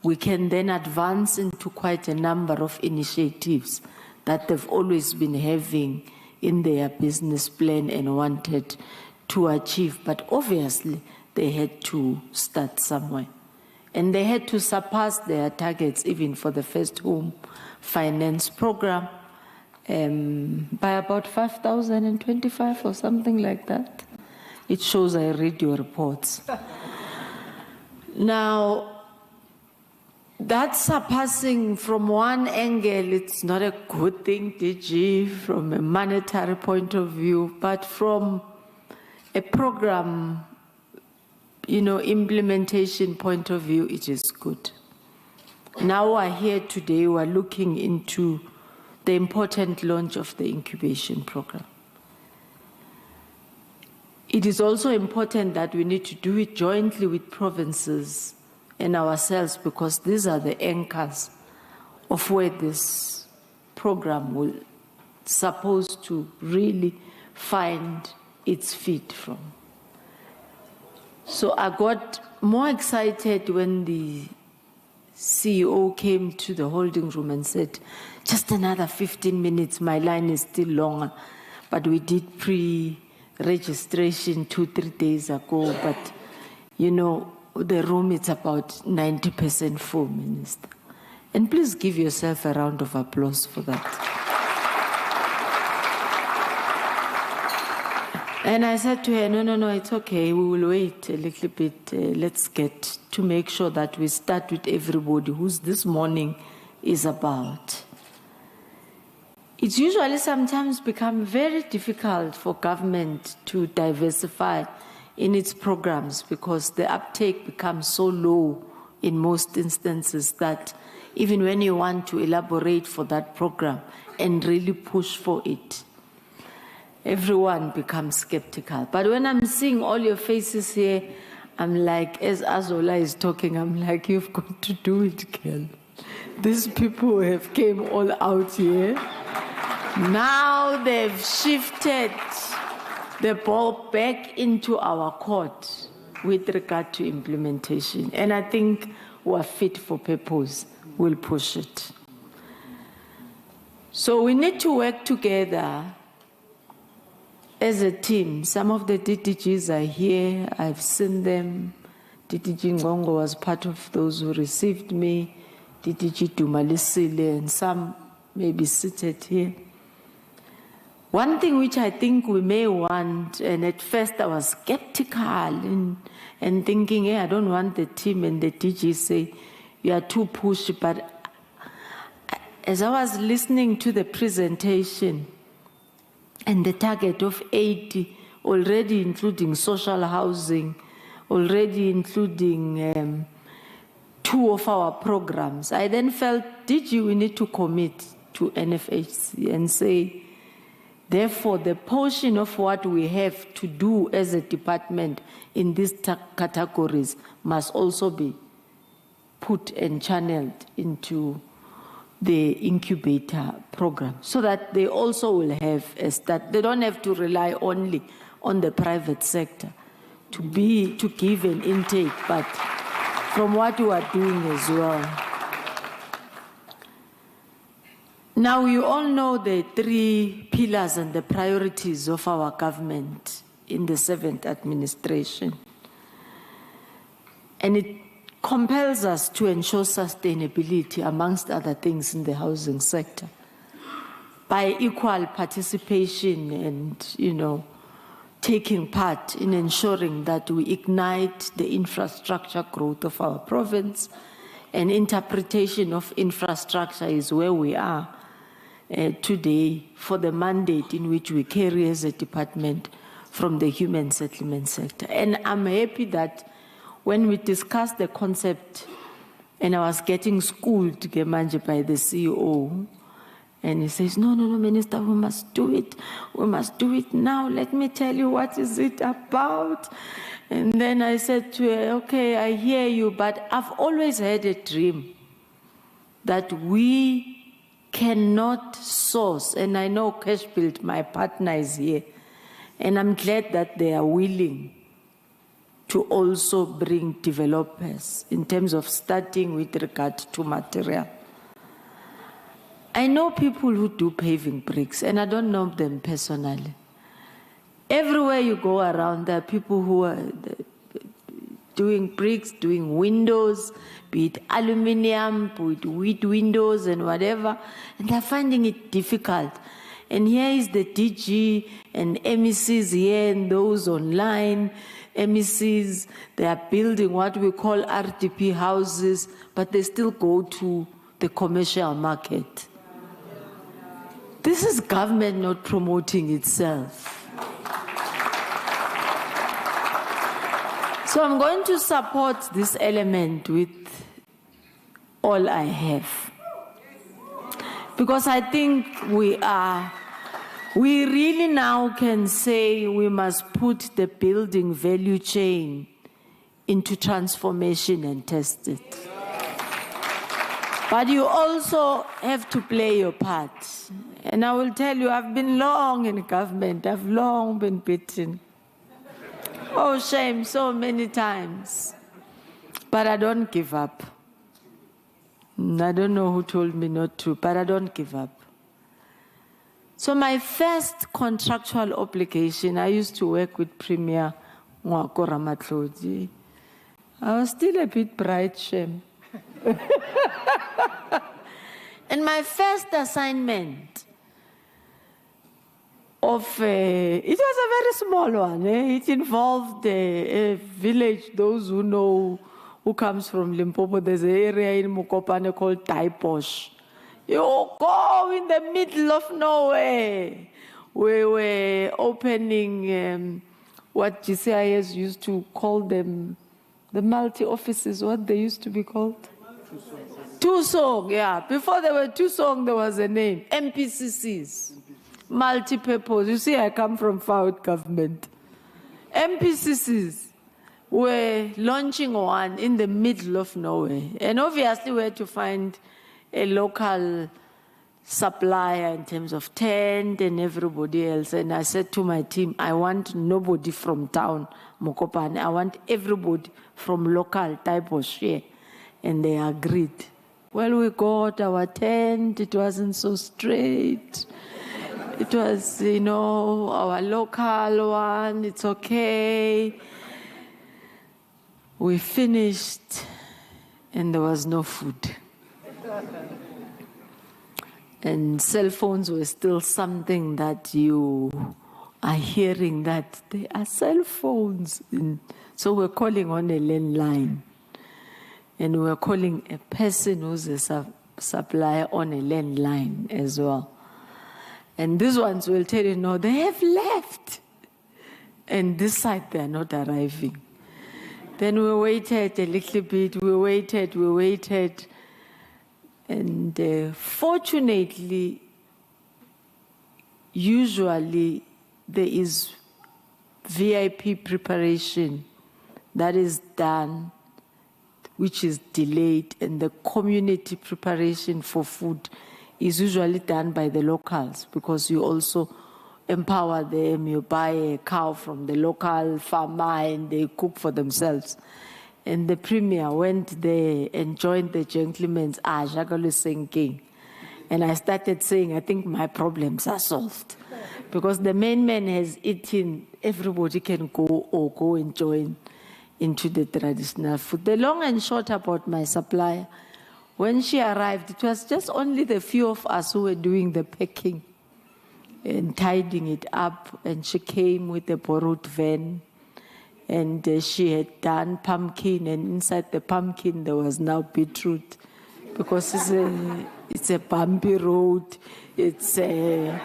we can then advance into quite a number of initiatives that they've always been having in their business plan and wanted to achieve. But obviously, they had to start somewhere. And they had to surpass their targets even for the first home finance program by about 5,025 or something like that. It shows I read your reports. Now, that surpassing from one angle, it's not a good thing, DG, from a monetary point of view, but from a program, implementation point of view, it is good. Now we're here today, we're looking into the important launch of the incubation program. It is also important that we need to do it jointly with provinces and ourselves, because these are the anchors of where this program will supposed to really find its feet from. So I got more excited when the CEO came to the holding room and said, just another 15 minutes, my line is still longer, but we did pre-registration 2-3 days ago, but the room is about 90% full, Minister. And please give yourself a round of applause for that. And I said to her, no, it's okay. We will wait a little bit. Let's get to make sure that we start with everybody who's this morning is about. It's usually sometimes become very difficult for government to diversify in its programs because the uptake becomes so low in most instances that even when you want to elaborate for that program and really push for it, everyone becomes skeptical. But when I'm seeing all your faces here, I'm like, as Azola is talking, I'm like, you've got to do it, girl. These people have came all out here. Now they've shifted the ball back into our court with regard to implementation. And I think we're fit for purpose. We'll push it. So we need to work together as a team. Some of the DDGs are here. I've seen them. DDG Ngongo was part of those who received me. DDG Dumalisile, and some may be seated here. One thing which I think we may want, and at first I was skeptical and thinking, hey, I don't want the team and the DG say, you are too pushy. But as I was listening to the presentation and the target of 80, already including social housing, already including 2 of our programs, I then felt, DG, we need to commit to NFHC and say, therefore, the portion of what we have to do as a department in these categories must also be put and channeled into the incubator program so that they also will have a start. They don't have to rely only on the private sector to give an intake, but from what you are doing as well. Now, you all know the 3 pillars and the priorities of our government in the 7th administration. And it compels us to ensure sustainability, amongst other things, in the housing sector by equal participation and, taking part in ensuring that we ignite the infrastructure growth of our province. And interpretation of infrastructure is where we are today for the mandate in which we carry as a department from the human settlement sector. And I'm happy that when we discussed the concept, and I was getting schooled by the CEO, and he says, no, Minister, we must do it. We must do it now. Let me tell you what is it about. And then I said to her, okay, I hear you, but I've always had a dream that we cannot source, and I know Cashbuild, my partner, is here, and I'm glad that they are willing to also bring developers in terms of starting with regard to material. I know people who do paving bricks, and I don't know them personally. Everywhere you go around, there are people who are doing bricks, doing windows, be it aluminium, be it wood windows and whatever, and they're finding it difficult. And here is the DG and MECs here and those online, MECs, they are building what we call RDP houses, but they still go to the commercial market. This is government not promoting itself. So I'm going to support this element with all I have. Because I think we really now can say we must put the building value chain into transformation and test it. But you also have to play your part. And I will tell you, I've been long in government. I've long been beaten. Oh, shame, so many times. But I don't give up. I don't know who told me not to, but I don't give up. So my first contractual obligation, I used to work with Premier Mwako Ramatlodi. I was still a bit bright, shame. And my first assignment it was a very small one. It involved a village, those who know, who comes from Limpopo, there's an area in Mokopane called Taiposh. You go in the middle of nowhere. We were opening what GCIS used to call them, the multi-offices, what they used to be called? Two-song, yeah. Before there were two-song, there was a name, MPCCs. Multi-purpose. You see, I come from forward government. MPCCs were launching one in the middle of nowhere. And obviously we had to find a local supplier in terms of tent and everybody else. And I said to my team, I want nobody from town, Mokopane. I want everybody from local type of share. And they agreed. Well, we got our tent. It wasn't so straight. It was, you know, our local one. It's okay. We finished, and there was no food. And cell phones were still something that you are hearing that they are cell phones. So we're calling on a landline. And we're calling a person who's a supplier on a landline as well. And these ones will tell you, no, they have left. And this side, they're not arriving. Then we waited a little bit, we waited. And fortunately, usually there is VIP preparation that is done, which is delayed, and the community preparation for food is usually done by the locals because you also empower them. You buy a cow from the local farmer and they cook for themselves. And the premier went there and joined the gentlemen's King. And I started saying, I think my problems are solved. Because the main man has eaten, everybody can go and join into the traditional food. The long and short about my supplier, when she arrived, it was just only the few of us who were doing the packing and tidying it up. And she came with a borrowed van. And she had done pumpkin, and inside the pumpkin there was now beetroot, because it's a bumpy road, it's a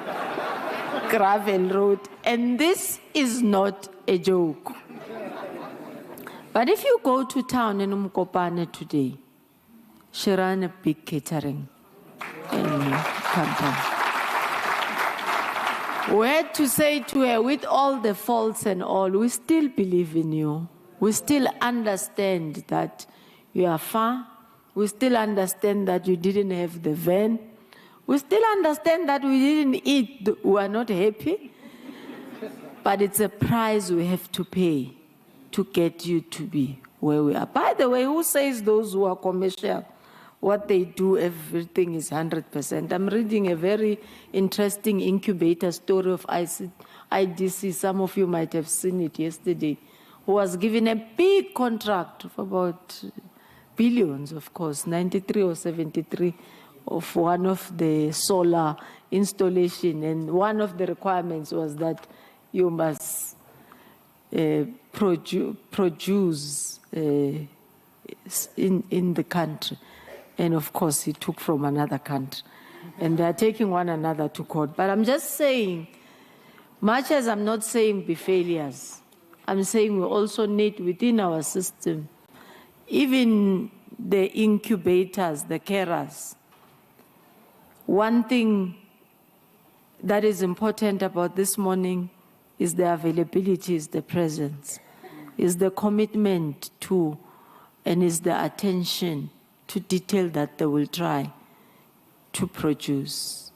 gravel road, and this is not a joke. But if you go to town in Mokopane today, she ran a big catering company. We had to say to her, with all the faults and all, we still believe in you. We still understand that you are far. We still understand that you didn't have the van. We still understand that we didn't eat, we are not happy. But it's a price we have to pay to get you to be where we are. By the way, who says those who are commercial, what they do, everything is 100%. I'm reading a very interesting incubator story of IDC. Some of you might have seen it yesterday, who was given a big contract of about billions, of course, 93 or 73, of one of the solar installation. And one of the requirements was that you must produce in the country. And of course, he took from another country. And they are taking one another to court. But I'm just saying, much as I'm not saying be failures, I'm saying we also need within our system, even the incubators, the carers. One thing that is important about this morning is the availability, is the presence, is the commitment to, and is the attention to detail that they will try to produce.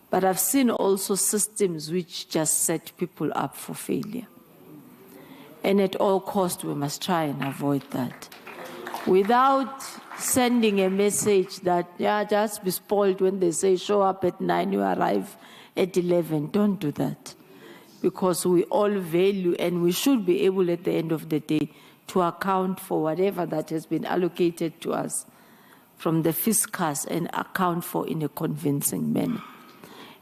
But I've seen also systems which just set people up for failure. And at all costs, we must try and avoid that. Without sending a message that, yeah, just be spoiled when they say show up at 9, you arrive at 11. Don't do that. Because we all value, and we should be able at the end of the day to account for whatever that has been allocated to us from the fiscus and account for in a convincing manner.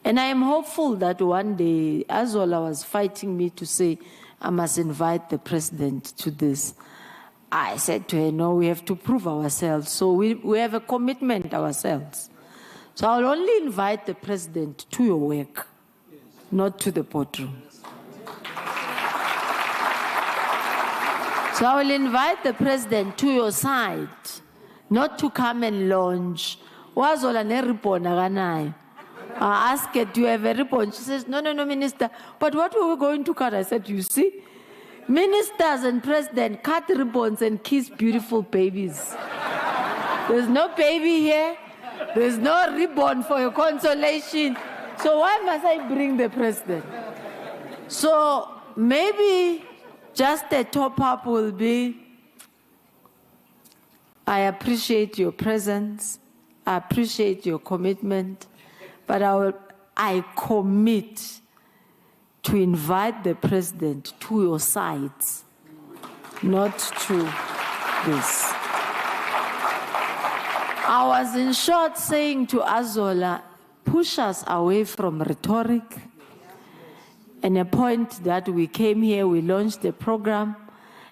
And I am hopeful that one day, Azola was fighting me to say, I must invite the president to this. I said to her, no, we have to prove ourselves. So we have a commitment ourselves. So I'll only invite the president to your work, not to the boardroom. So I will invite the president to your side, not to come and launch. I asked her, do you have a ribbon? She says, no, Minister. But what were we going to cut? I said, you see, ministers and president cut ribbons and kiss beautiful babies. There's no baby here. There's no ribbon for your consolation. So why must I bring the president? So maybe just a top-up will be, I appreciate your presence, I appreciate your commitment, but I commit to invite the president to your sides, not to this. I was in short saying to Azola, push us away from rhetoric. And a point that we came here, we launched the program,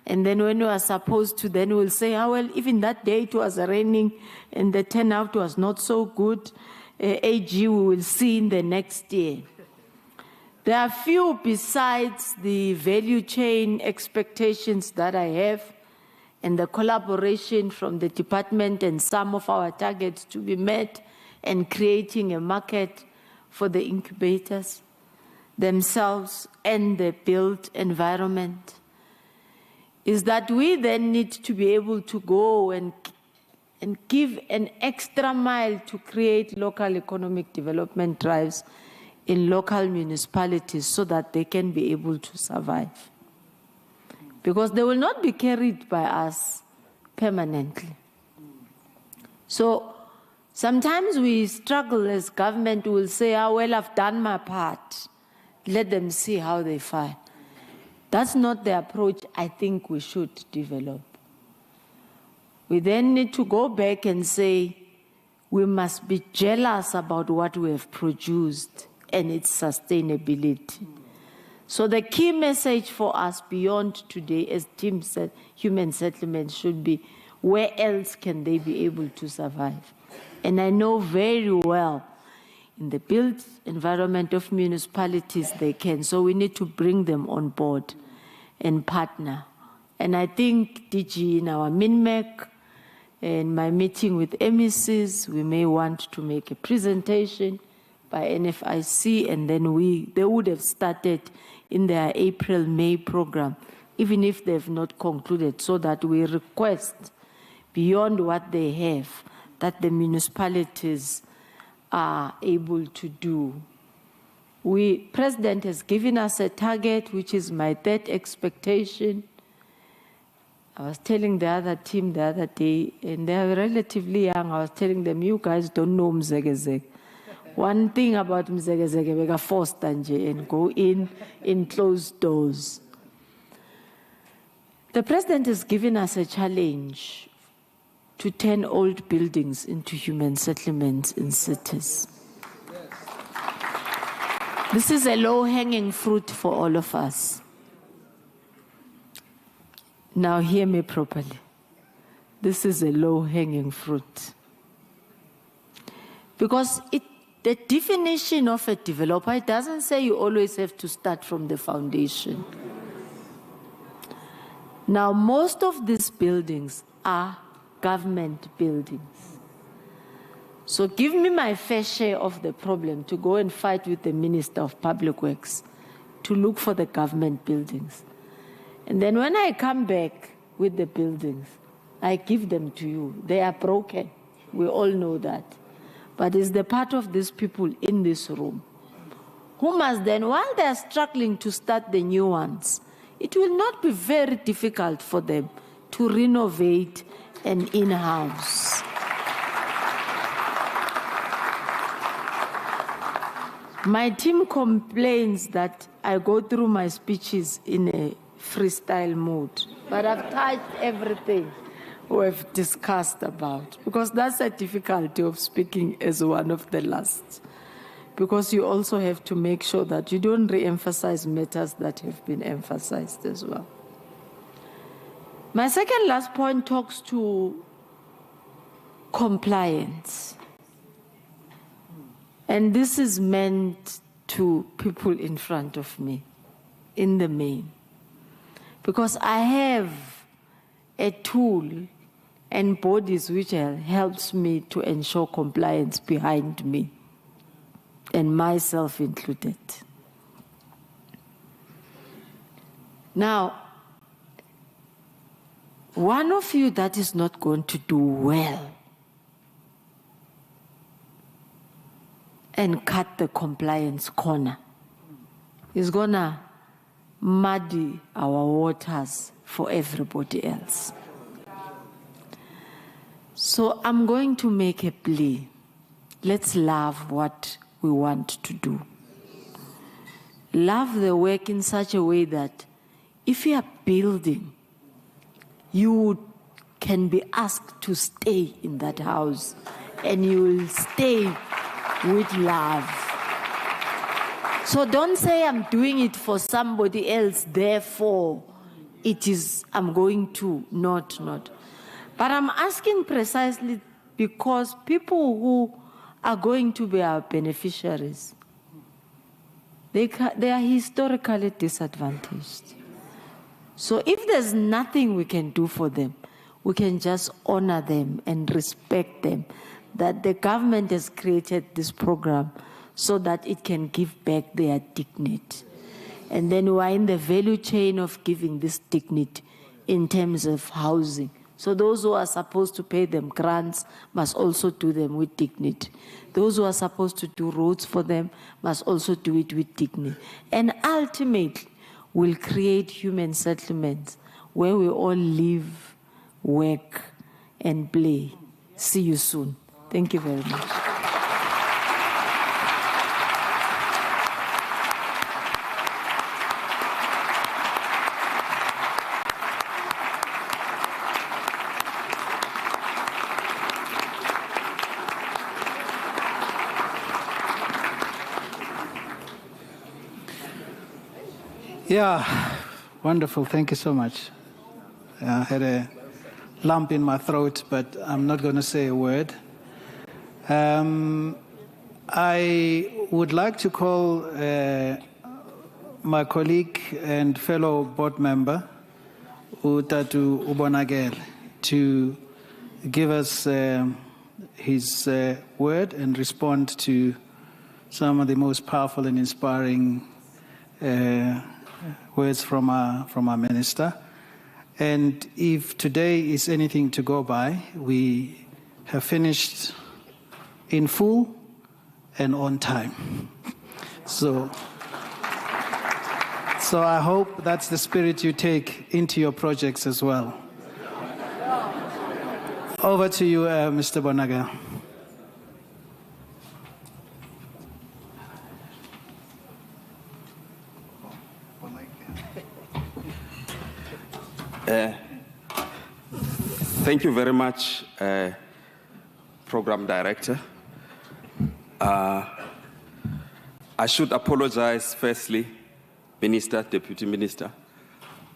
and then when we were supposed to, then we'll say, oh, well, even that day it was raining and the turnout was not so good. AG, we will see in the next year. There are few besides the value chain expectations that I have and the collaboration from the department and some of our targets to be met and creating a market for the incubators themselves and the built environment, is that we then need to be able to go and give an extra mile to create local economic development drives in local municipalities so that they can be able to survive. Because they will not be carried by us permanently. So sometimes we struggle as government, will say, oh, well, I've done my part. Let them see how they fare. That's not the approach I think we should develop. We then need to go back and say, we must be jealous about what we have produced and its sustainability. So the key message for us beyond today, as Tim said, human settlements should be, where else can they be able to survive? And I know very well, in the built environment of municipalities, they can. So we need to bring them on board and partner. And I think DG in our MINMEC and my meeting with MECs, we may want to make a presentation by NFIC, and then they would have started in their April-May program, even if they have not concluded, so that we request beyond what they have, that the municipalities are able to do. President has given us a target, which is my third expectation. I was telling the other team the other day, and they are relatively young, I was telling them, you guys don't know Mzegezeg. One thing about Mzegezeg, we got forced and go in closed doors. The president has given us a challenge to turn old buildings into human settlements in cities. This is a low-hanging fruit for all of us. Now hear me properly. This is a low-hanging fruit. Because the definition of a developer, it doesn't say you always have to start from the foundation. Now, most of these buildings are government buildings. So give me my fair share of the problem to go and fight with the Minister of Public Works to look for the government buildings. And then when I come back with the buildings, I give them to you. They are broken. We all know that. But it's the part of these people in this room who must then, while they are struggling to start the new ones, it will not be very difficult for them to renovate and in-house. My team complains that I go through my speeches in a freestyle mode, but I've touched everything we've discussed about, because that's the difficulty of speaking as one of the last. because you also have to make sure that you don't re-emphasize matters that have been emphasized as well. My second last point talks to compliance. And this is meant to people in front of me, in the main. Because I have a tool and bodies which helps me to ensure compliance behind me, and myself included. Now, one of you that is not going to do well and cut the compliance corner is going to muddy our waters for everybody else. So I'm going to make a plea. Let's love what we want to do. Love the work in such a way that if you are building, you can be asked to stay in that house, and you will stay with love. So don't say I'm doing it for somebody else, therefore I'm going to not. But I'm asking precisely because people who are going to be our beneficiaries, they are historically disadvantaged. So if there's nothing we can do for them, we can just honor them and respect them, that the government has created this program so that it can give back their dignity. And then we are in the value chain of giving this dignity in terms of housing. So those who are supposed to pay them grants must also do them with dignity. Those who are supposed to do roads for them must also do it with dignity. And ultimately, we'll create human settlements where we all live, work, and play. See you soon. Thank you very much. Yeah, wonderful. Thank you so much. I had a lump in my throat, but I'm not going to say a word. I would like to call my colleague and fellow board member, Utatu Ubonagel, to give us his word and respond to some of the most powerful and inspiring words from our minister. And if today is anything to go by, we have finished in full and on time. So I hope that's the spirit you take into your projects as well. Over to you, Mr. Bonaga. Thank you very much, Program Director. I should apologize firstly, Minister, Deputy Minister.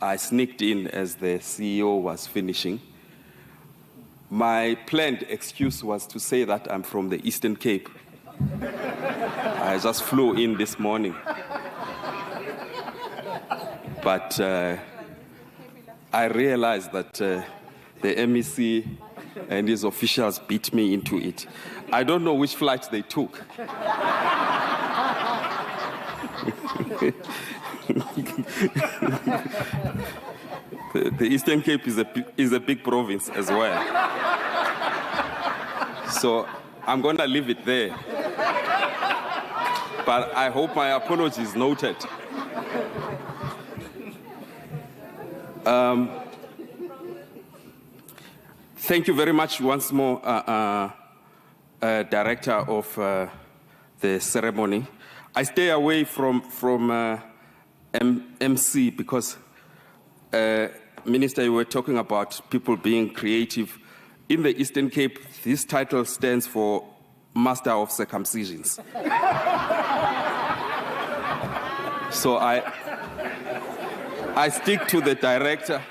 I sneaked in as the CEO was finishing. My planned excuse was to say that I'm from the Eastern Cape. I just flew in this morning. But I realized that the MEC and his officials beat me into it. I don't know which flight they took. The Eastern Cape is a big province as well. So I'm going to leave it there. But I hope my apology is noted. Thank you very much once more, Director of the ceremony. I stay away from MC because, Minister, you were talking about people being creative. In the Eastern Cape, this title stands for master of circumcisions. So I stick to the director.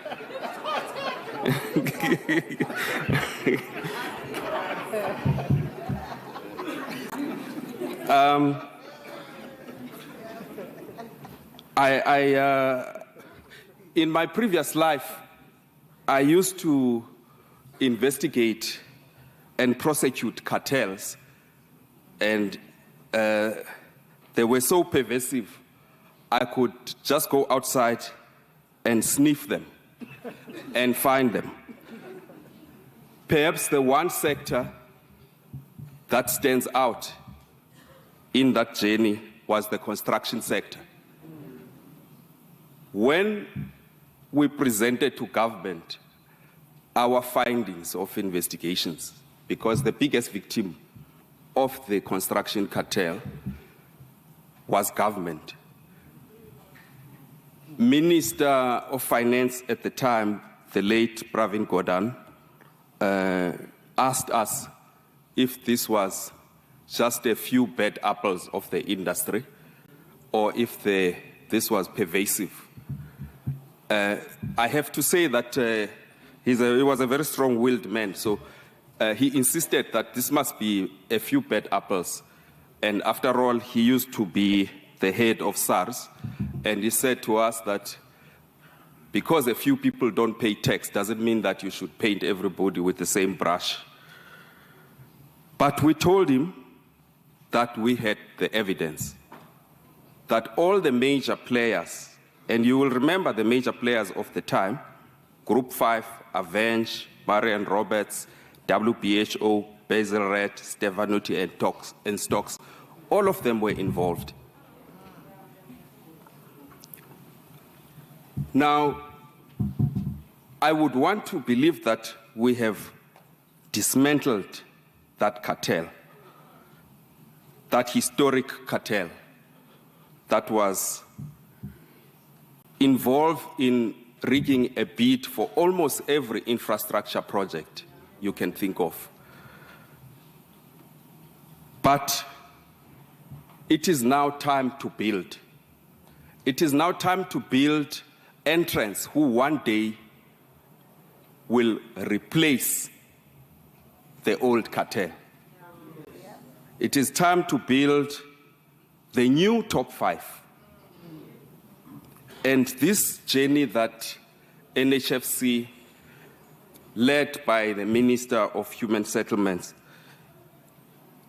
In my previous life, I used to investigate and prosecute cartels, and they were so pervasive, I could just go outside and sniff them and find them. Perhaps the one sector that stands out in that journey was the construction sector. When we presented to government our findings of investigations, because the biggest victim of the construction cartel was government, Minister of Finance at the time, the late Pravin Gordhan, asked us if this was just a few bad apples of the industry or if this was pervasive. I have to say that he was a very strong-willed man, so he insisted that this must be a few bad apples. And after all, he used to be the head of SARS, and he said to us that because a few people don't pay tax doesn't mean that you should paint everybody with the same brush. But we told him that we had the evidence, that all the major players, and you will remember the major players of the time, Group 5, Avenge, Barry and Roberts, WBHO, Basil Red, Stefanuti and Stocks, all of them were involved. Now, I would want to believe that we have dismantled that cartel, that historic cartel that was involved in rigging a bid for almost every infrastructure project you can think of. But it is now time to build. It is now time to build entrants who one day will replace the old cartel. It is time to build the new top 5. And this journey that NHFC, led by the Minister of Human Settlements,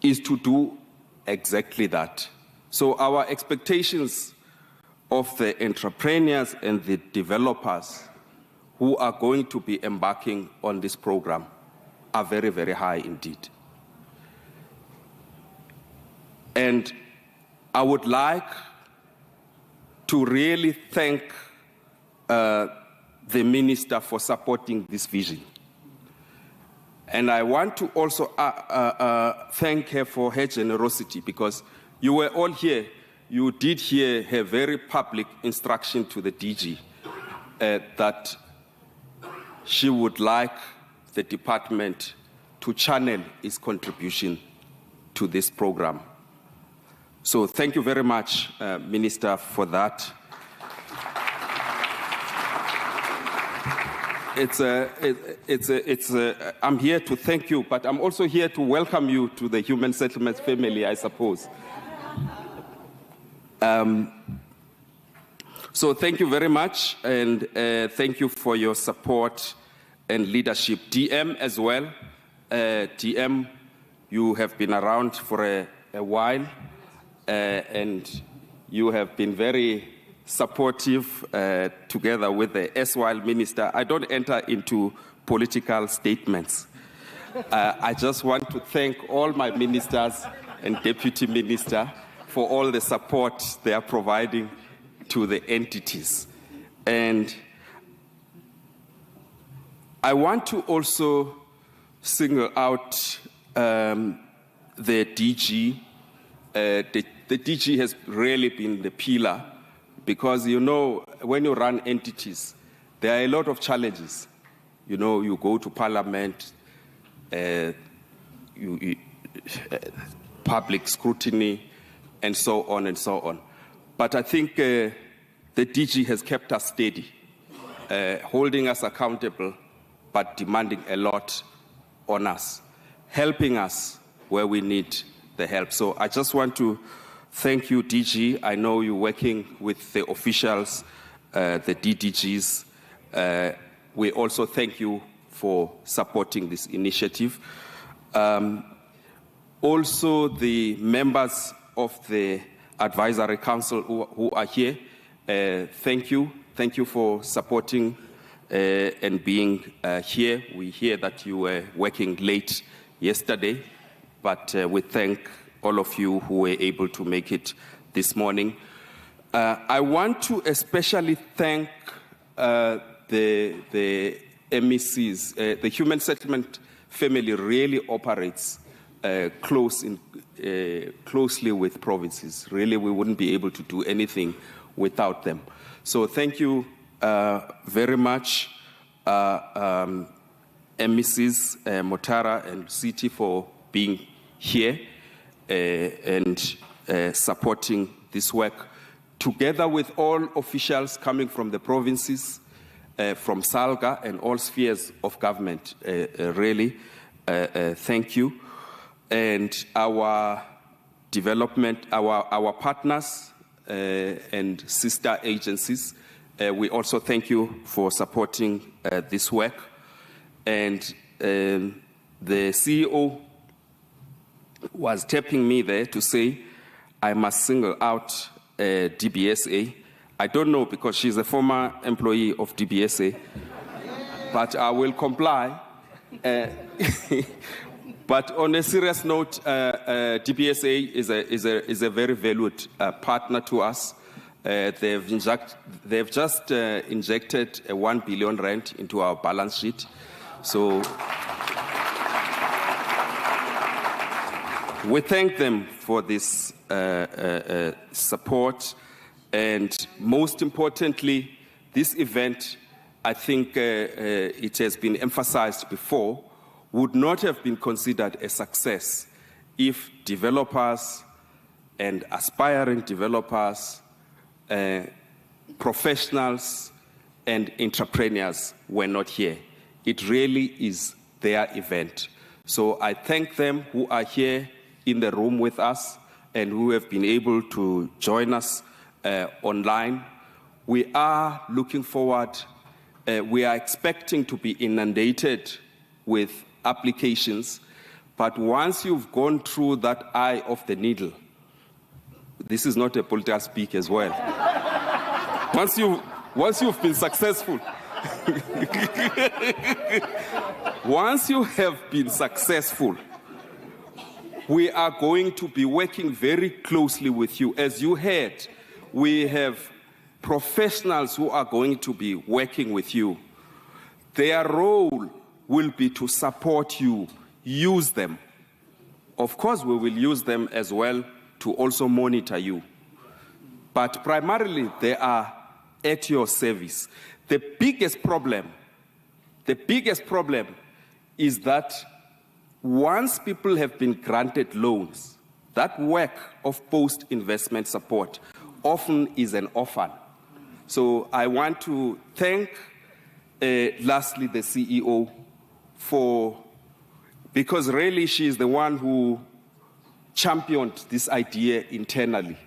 is to do exactly that. So our expectations of the entrepreneurs and the developers who are going to be embarking on this program are very, very high indeed. And I would like to really thank the Minister for supporting this vision. And I want to also thank her for her generosity, because you were all here. You did hear her very public instruction to the DG that she would like the department to channel its contribution to this program. So thank you very much, Minister, for that. I'm here to thank you, but I'm also here to welcome you to the Human Settlements family, I suppose. So thank you very much, and thank you for your support and leadership. DM as well. DM, you have been around for a while, and you have been very supportive together with the SYL Minister. I don't enter into political statements. I just want to thank all my ministers and deputy minister for all the support they are providing to the entities. And I want to also single out the DG. The DG has really been the pillar, because, you know, when you run entities, there are a lot of challenges. You know, you go to parliament, public scrutiny, and so on and so on. But I think the DG has kept us steady, holding us accountable, but demanding a lot on us, helping us where we need the help. So I just want to thank you, DG. I know you're working with the officials, the DDGs. We also thank you for supporting this initiative. Also, the members of the Advisory Council who are here, thank you. Thank you for supporting and being here. We hear that you were working late yesterday, but we thank all of you who were able to make it this morning. I want to especially thank the MECs. The Human Settlement family really operates closely with provinces. Really, we wouldn't be able to do anything without them. So thank you very much, MECs Motara and City, for being here and supporting this work, together with all officials coming from the provinces, from SALGA and all spheres of government. Really, thank you. And our development, our partners and sister agencies, we also thank you for supporting this work. And the CEO was tapping me there to say I must single out DBSA. I don't know, because she's a former employee of DBSA, but I will comply. But on a serious note, DBSA is a very valued partner to us. They've just injected 1 billion rand into our balance sheet. So we thank them for this support. And most importantly, this event, I think it has been emphasized before, would not have been considered a success if developers and aspiring developers, professionals and entrepreneurs were not here. It really is their event. So I thank them who are here in the room with us and who have been able to join us online. We are looking forward. We are expecting to be inundated with applications, but once you've gone through that eye of the needle, this is not a political speak as well. Once you've been successful, once you have been successful, we are going to be working very closely with you. As you heard, we have professionals who are going to be working with you. Their role will be to support you, use them. Of course, we will use them as well to also monitor you. But primarily, they are at your service. The biggest problem is that once people have been granted loans, that work of post-investment support often is an orphan. So I want to thank, lastly, the CEO because really she is the one who championed this idea internally,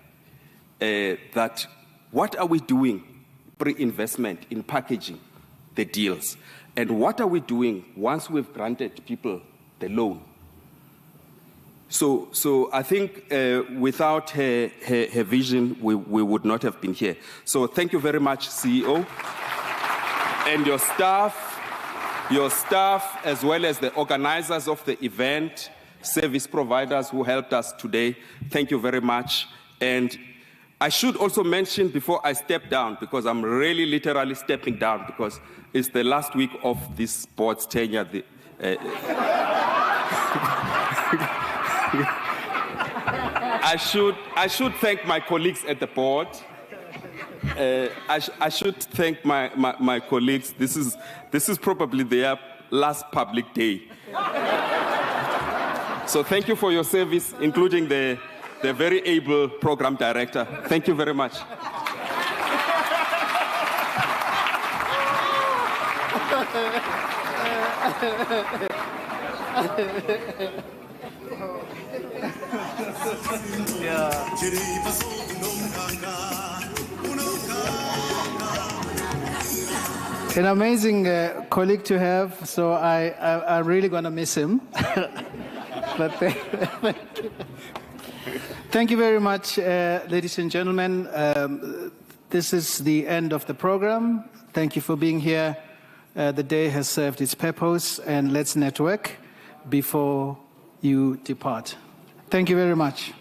that what are we doing pre-investment in packaging the deals, and what are we doing once we've granted people the loan? So I think without her vision, we would not have been here. So thank you very much, CEO, and your staff, as well as the organizers of the event, service providers who helped us today. Thank you very much. And I should also mention before I step down, because I'm really literally stepping down because it's the last week of this board's tenure. I should thank my colleagues at the board. I should thank my colleagues. This is probably their last public day. So thank you for your service, including the very able program director. Thank you very much. An amazing colleague to have, so I'm really going to miss him. But thank you very much, ladies and gentlemen. This is the end of the program. Thank you for being here. The day has served its purpose, and let's network before you depart. Thank you very much.